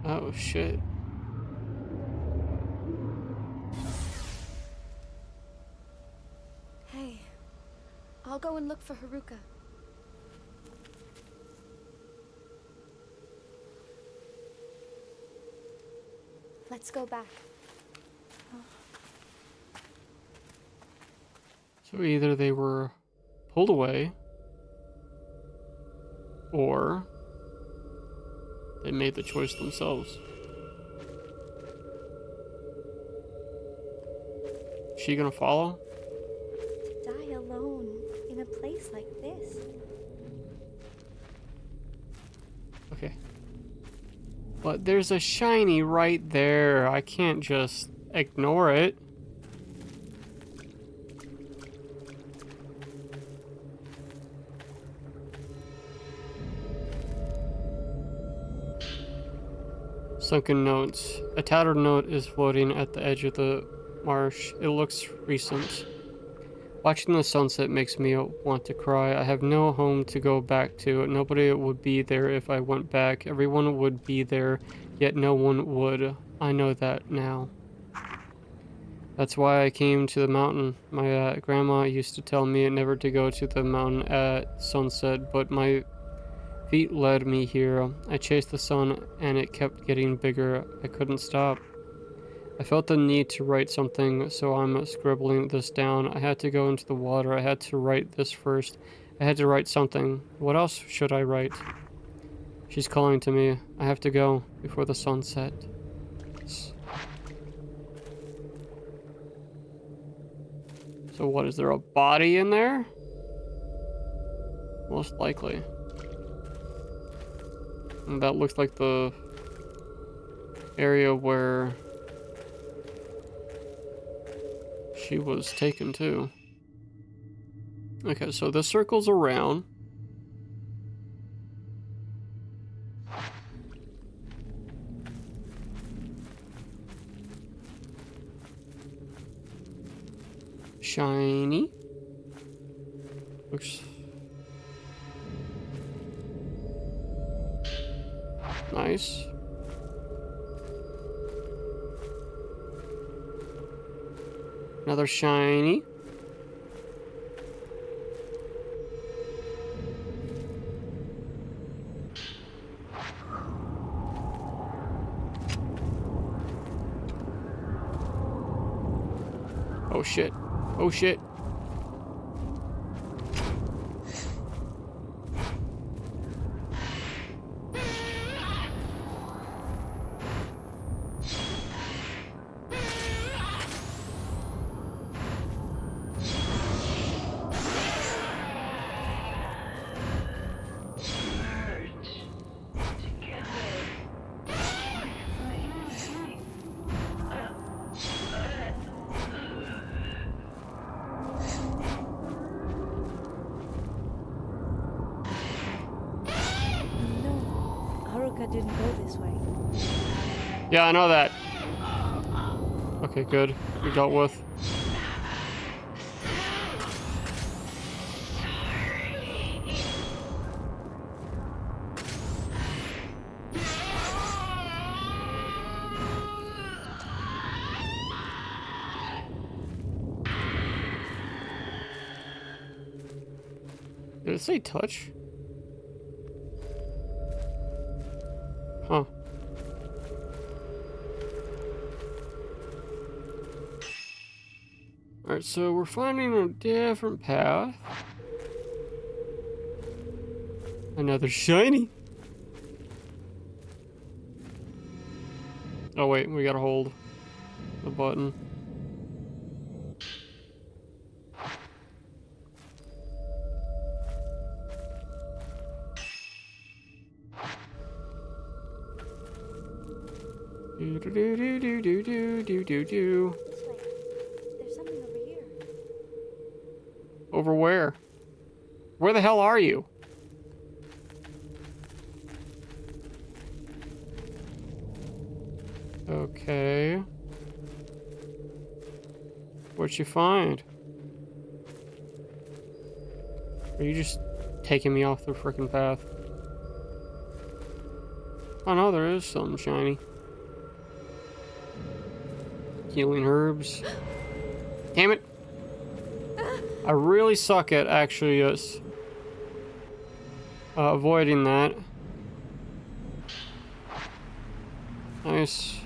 Oh, shit. Hey, I'll go and look for Haruka. Let's go back. So either they were pulled away, or they made the choice themselves. Is she gonna follow? Die alone in a place like this. Okay. But there's a shiny right there. I can't just ignore it. Sunken notes. A tattered note is floating at the edge of the marsh. It looks recent. Watching the sunset makes me want to cry. I have no home to go back to. Nobody would be there if I went back. Everyone would be there, yet no one would. I know that now. That's why I came to the mountain. My grandma used to tell me never to go to the mountain at sunset, but my feet led me here. I chased the sun and it kept getting bigger. I couldn't stop. I felt the need to write something, so I'm scribbling this down. I had to go into the water. I had to write this first. I had to write something. What else should I write? She's calling to me. I have to go before the sun sets. So what, is there a body in there? Most likely. And that looks like the area where she was taken to. Okay, so this circles around. Shiny. Looks nice. Another shiny. Oh shit. Oh shit. No, Haruka didn't go this way. Yeah, I know that. Okay, good. We dealt with. Did it say touch? Huh. Alright, so we're finding a different path. Another shiny. Oh wait, we gotta hold the button. Do do do do do do do do do. This way. There's something over here. Over where? Where the hell are you? Okay. What'd you find? Are you just taking me off the frickin' path? Oh no, there is something shiny. Healing herbs. Damn it! I really suck at actually avoiding that. Nice.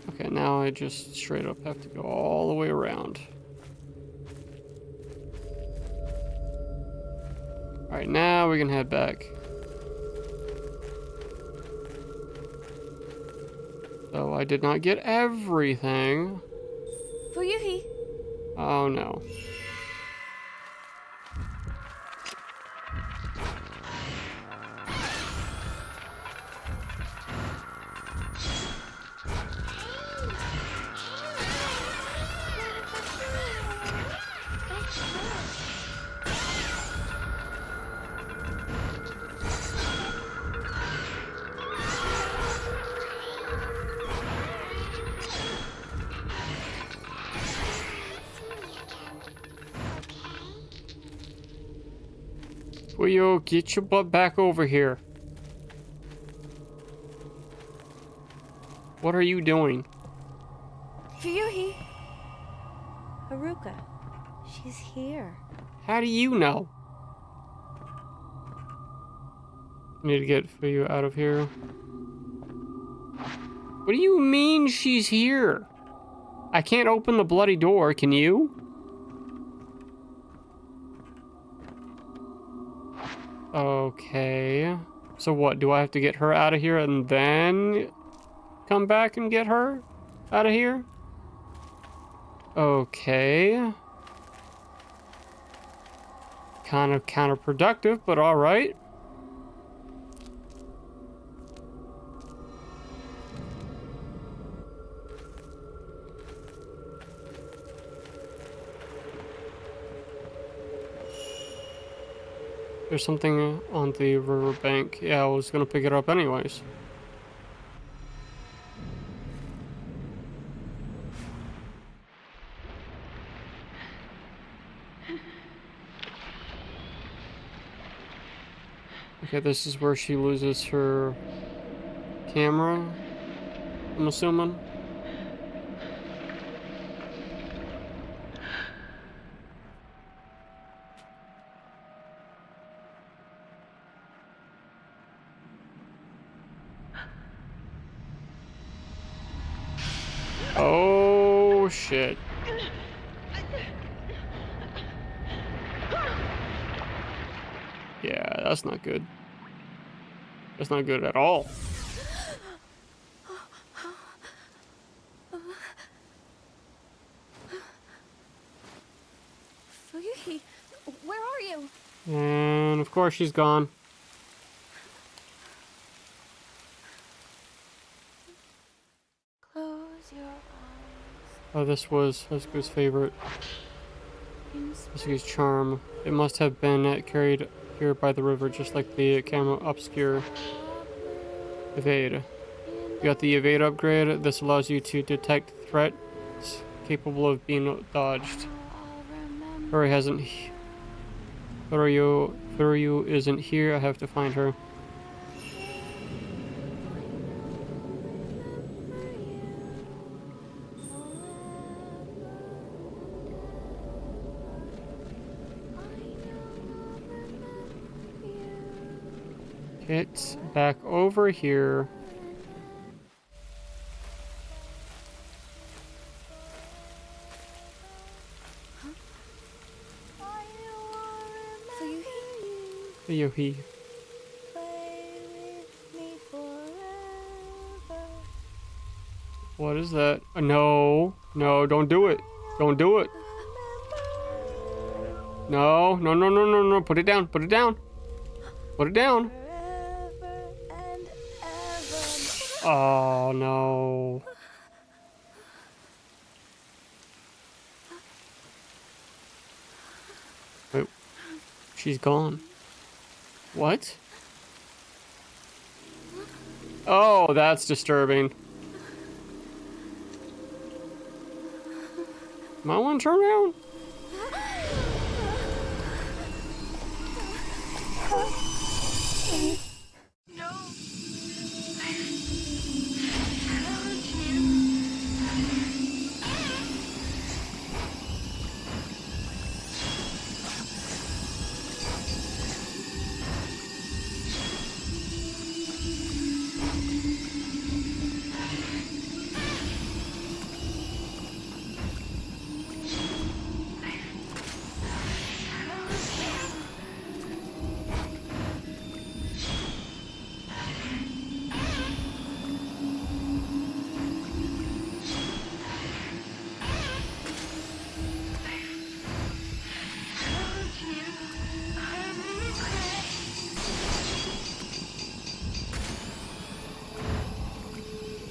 Okay, now I just straight up have to go all the way around. Alright, now we can head back. So I did not get everything. Fuyuhi! Oh no. Will you get your butt back over here? What are you doing? Fuyuhi! Haruka. She's here. How do you know? Need to get you out of here. What do you mean she's here? I can't open the bloody door, can you? Okay. So what, do I have to get her out of here and then come back and get her out of here? Okay. Kind of counterproductive, but alright. There's something on the riverbank. Yeah, I was gonna pick it up anyways. Okay, this is where she loses her camera, I'm assuming. Oh, shit. Yeah, that's not good. That's not good at all. Fuyuhi, where are you? And of course she's gone. Close your eyes. Oh, this was Hisuku's favorite. Hisuku's charm. It must have been carried here by the river, just like the camera obscure. Evade. You got the evade upgrade. This allows you to detect threats capable of being dodged. Furry hasn't. Furyu isn't here. I have to find her. Get back over here. Fuyuhi. What is that? No, no, don't do it. Don't do it. No, no, no, no, no, no. Put it down. Put it down. Put it down. Oh, no. Wait. She's gone. What? Oh, that's disturbing. Might want to turn around.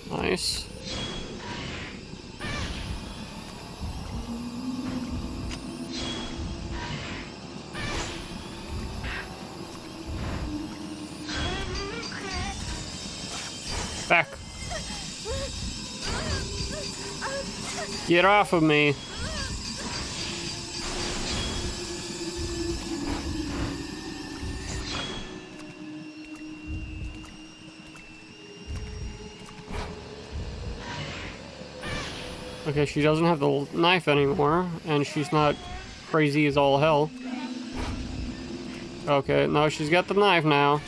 Nice. Back. Get off of me. Okay, she doesn't have the knife anymore, and she's not crazy as all hell. Okay, no, she's got the knife now.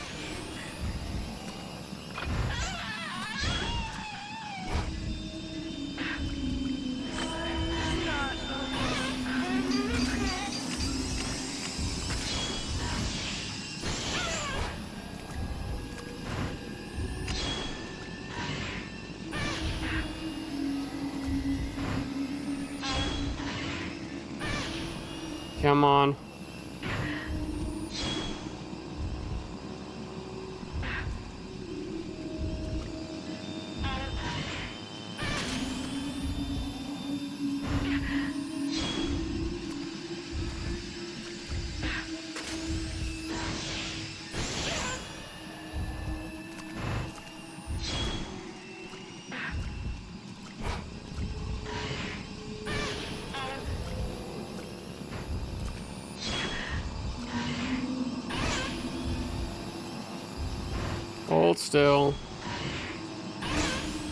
Come on. Hold still.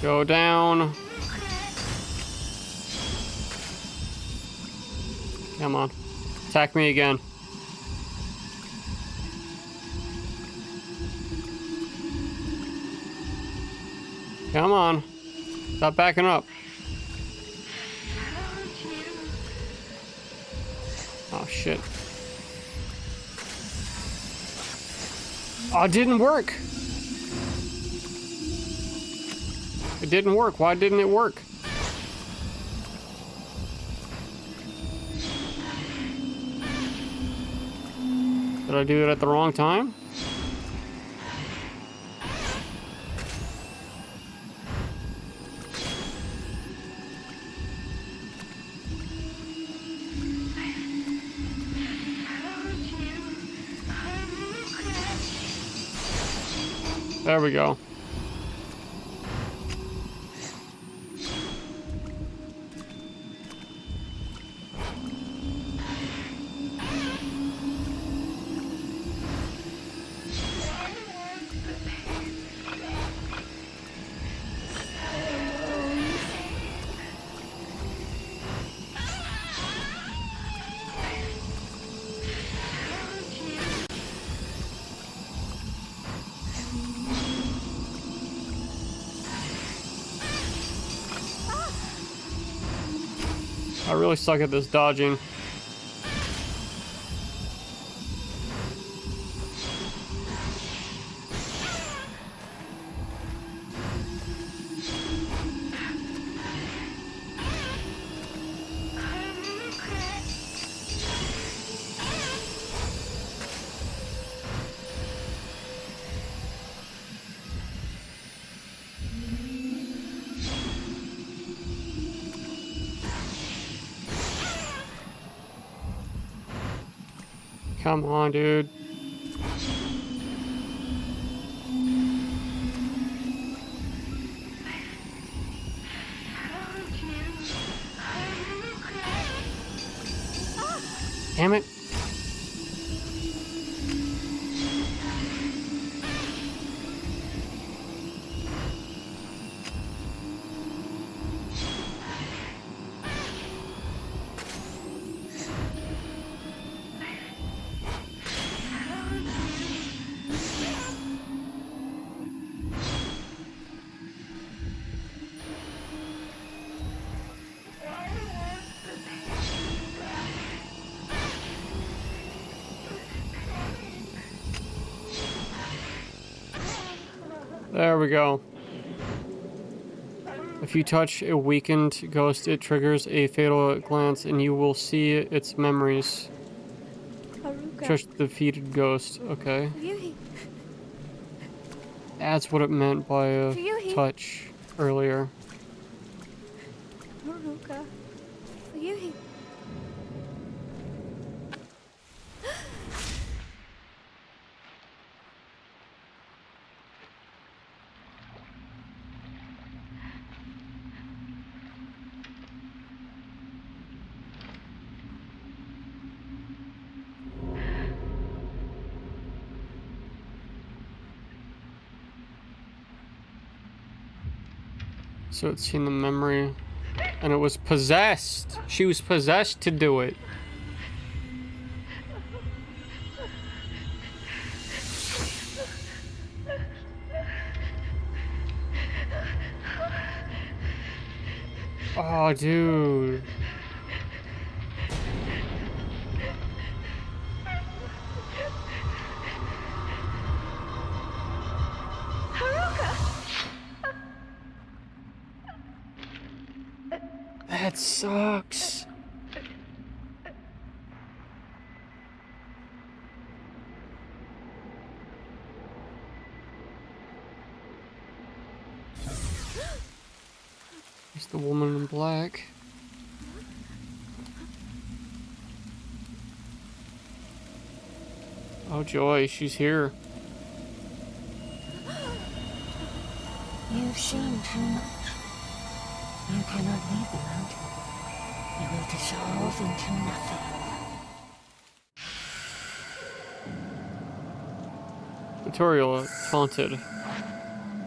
Go down. Come on. Attack me again. Come on. Stop backing up. Oh, shit. Oh, it didn't work. It didn't work. Why didn't it work? Did I do it at the wrong time? There we go. I really suck at this dodging. Come on, dude. Damn it. There we go. If you touch a weakened ghost, it triggers a fatal glance and you will see its memories. Haruka. Touch the defeated ghost. Okay. Ryuhi. That's what it meant by a Ryuhi. touch earlier. Haruka. Ryuhi. So it's seen the memory. And it was possessed. She was possessed to do it. Oh, dude. That sucks. the woman in black. Oh joy, she's here. You've seen too much. You cannot leave the mountain. You will dissolve into nothing. Tutorial taunted.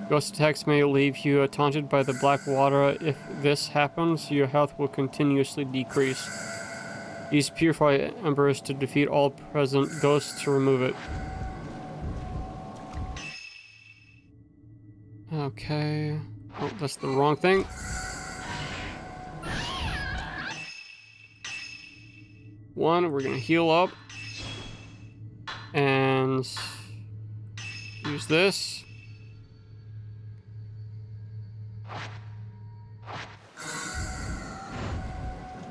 Ghost attacks may leave you taunted by the black water. If this happens, your health will continuously decrease. Use Purify Embers to defeat all present ghosts to remove it. Okay. Oh, that's the wrong thing. One, we're gonna heal up. And use this.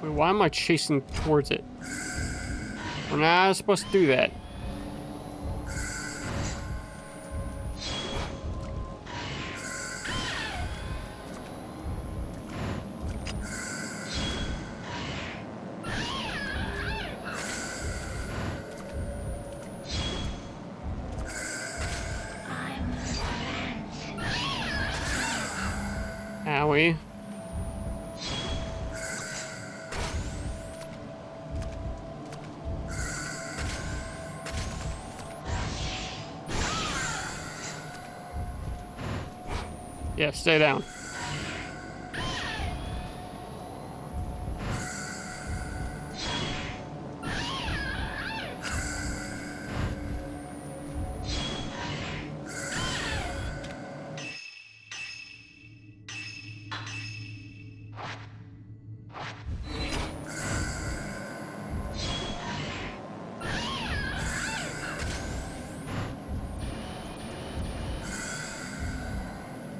Wait, why am I chasing towards it? We're not supposed to do that. Owie. Yeah, stay down.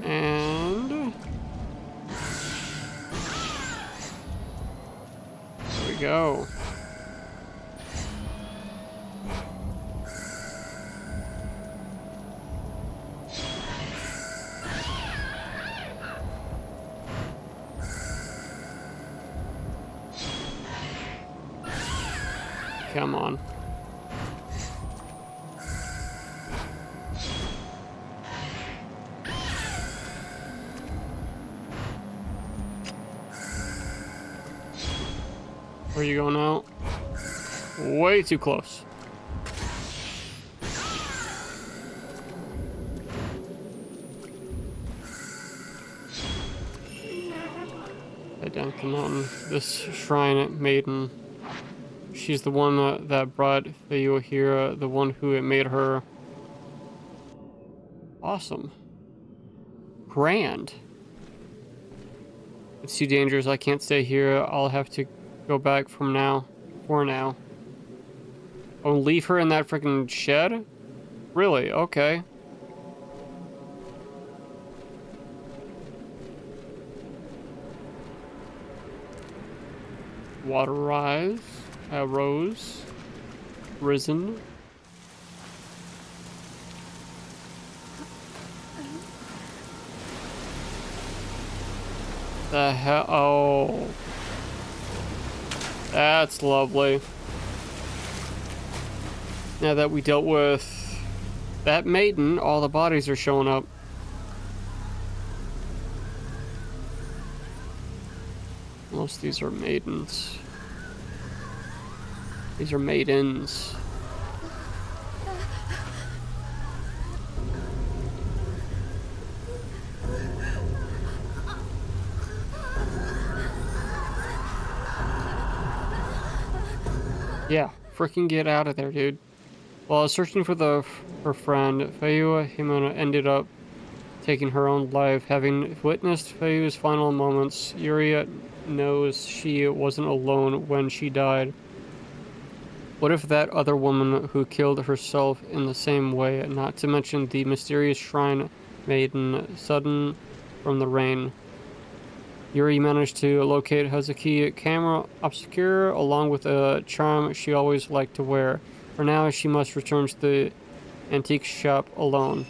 And there we go. Come on. Where are you going now? Way too close. Head down the mountain. This shrine maiden. She's the one that brought Fayua here, the one who it made her. Awesome. Grand. It's too dangerous. I can't stay here. I'll have to go back for now. Oh, leave her in that freaking shed? Really? Okay. Water rise. Rose. Risen. The hell? Oh. That's lovely. Now that we dealt with that maiden, all the bodies are showing up. Most of these are maidens. These are maidens. Yeah, freaking get out of there, dude. While searching for her friend, Fayua Himona ended up taking her own life. Having witnessed Fayua's final moments, Yuri knows she wasn't alone when she died. What if that other woman who killed herself in the same way, not to mention the mysterious shrine maiden sudden from the rain? Yuri managed to locate Hazuki camera obscure along with a charm she always liked to wear. For now, she must return to the antique shop alone.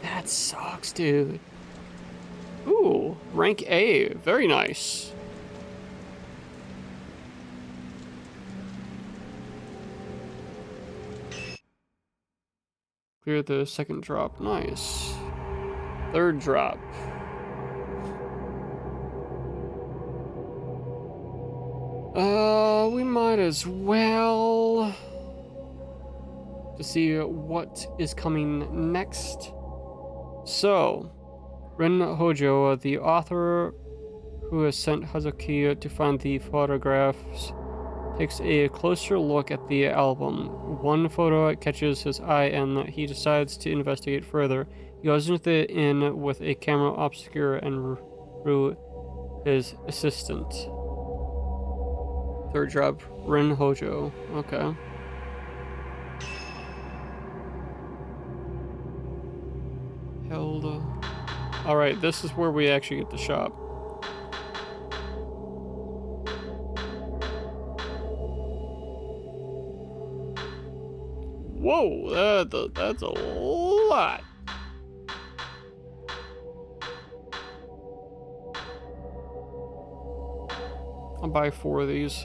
That sucks, dude. Ooh, rank A. Very nice. Clear the second drop. Nice. Third drop. We might as well to see what is coming next. So, Ren Hojo, the author who has sent Hazuki to find the photographs, takes a closer look at the album. One photo catches his eye and he decides to investigate further. He goes into the inn with a camera obscura and Rue, his assistant. Third drop, Ren Hojo. Okay. Held. Alright, this is where we actually get the shop. Whoa, that's a lot. I'll buy 4 of these.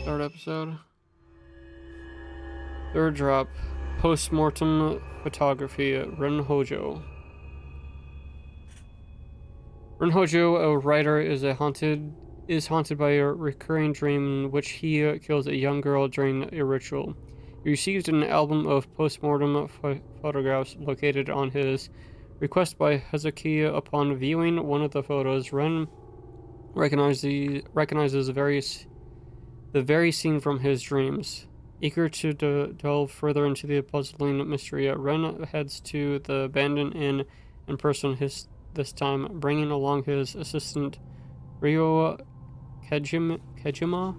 Third episode. Third drop. Post-mortem photography. Ren Hojo. Ren Hojo, a writer, is haunted by a recurring dream in which he kills a young girl during a ritual. He received an album of post-mortem photographs located on his request by Hazuki. Upon viewing one of the photos, Ren recognizes the very scene from his dreams. Eager to delve further into the puzzling mystery, Ren heads to the abandoned inn in person this time, bringing along his assistant, Ryo Kejima.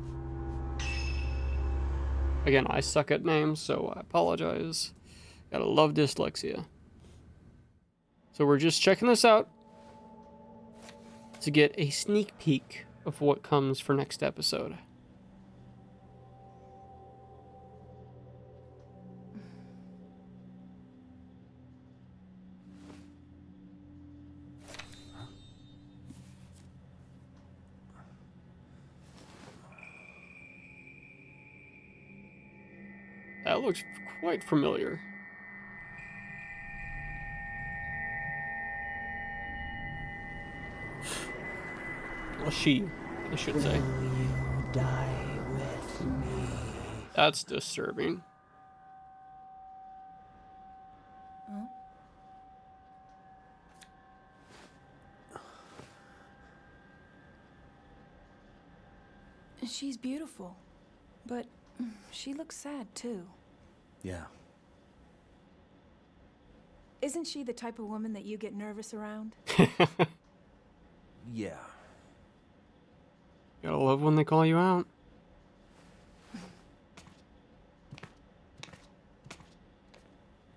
Again, I suck at names, so I apologize. Gotta love dyslexia. So we're just checking this out to get a sneak peek of what comes for next episode. That looks quite familiar. Well, I should say. Will you die with me? That's disturbing. She's beautiful, but she looks sad too. Yeah. Isn't she the type of woman that you get nervous around? Yeah. Gotta love when they call you out.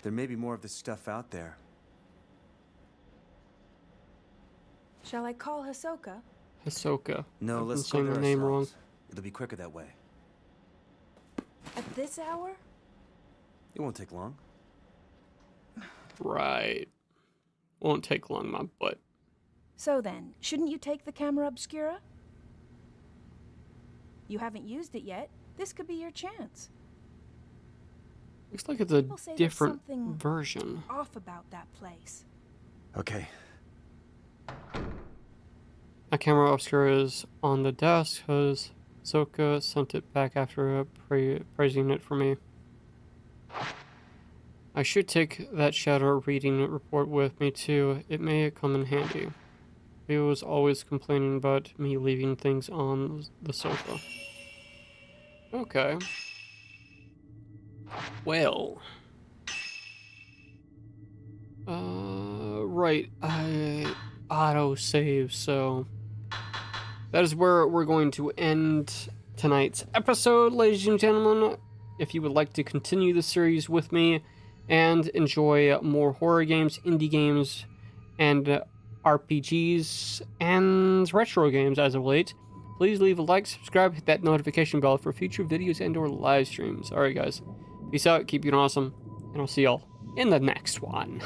There may be more of this stuff out there. Shall I call Hisoka? Hisoka. No, I've let's been go saying there the name wrong. ourselves. It'll be quicker that way. At this hour? It won't take long. Right. Won't take long, my butt. So then, shouldn't you take the camera obscura? You haven't used it yet. This could be your chance. Looks like it's a People say there's different something version. off about that place. Okay. My camera obscura is on the desk because Soka sent it back after praising it for me. I should take that shadow reading report with me too. It may come in handy. He was always complaining about me leaving things on the sofa. Okay. Well. Right. I auto-save, so that is where we're going to end tonight's episode, ladies and gentlemen. If you would like to continue the series with me and enjoy more horror games, indie games, and RPGs and retro games as of late, please leave a like, subscribe, hit that notification bell for future videos and or live streams. Alright guys, peace out, keep being awesome, and I'll see y'all in the next one.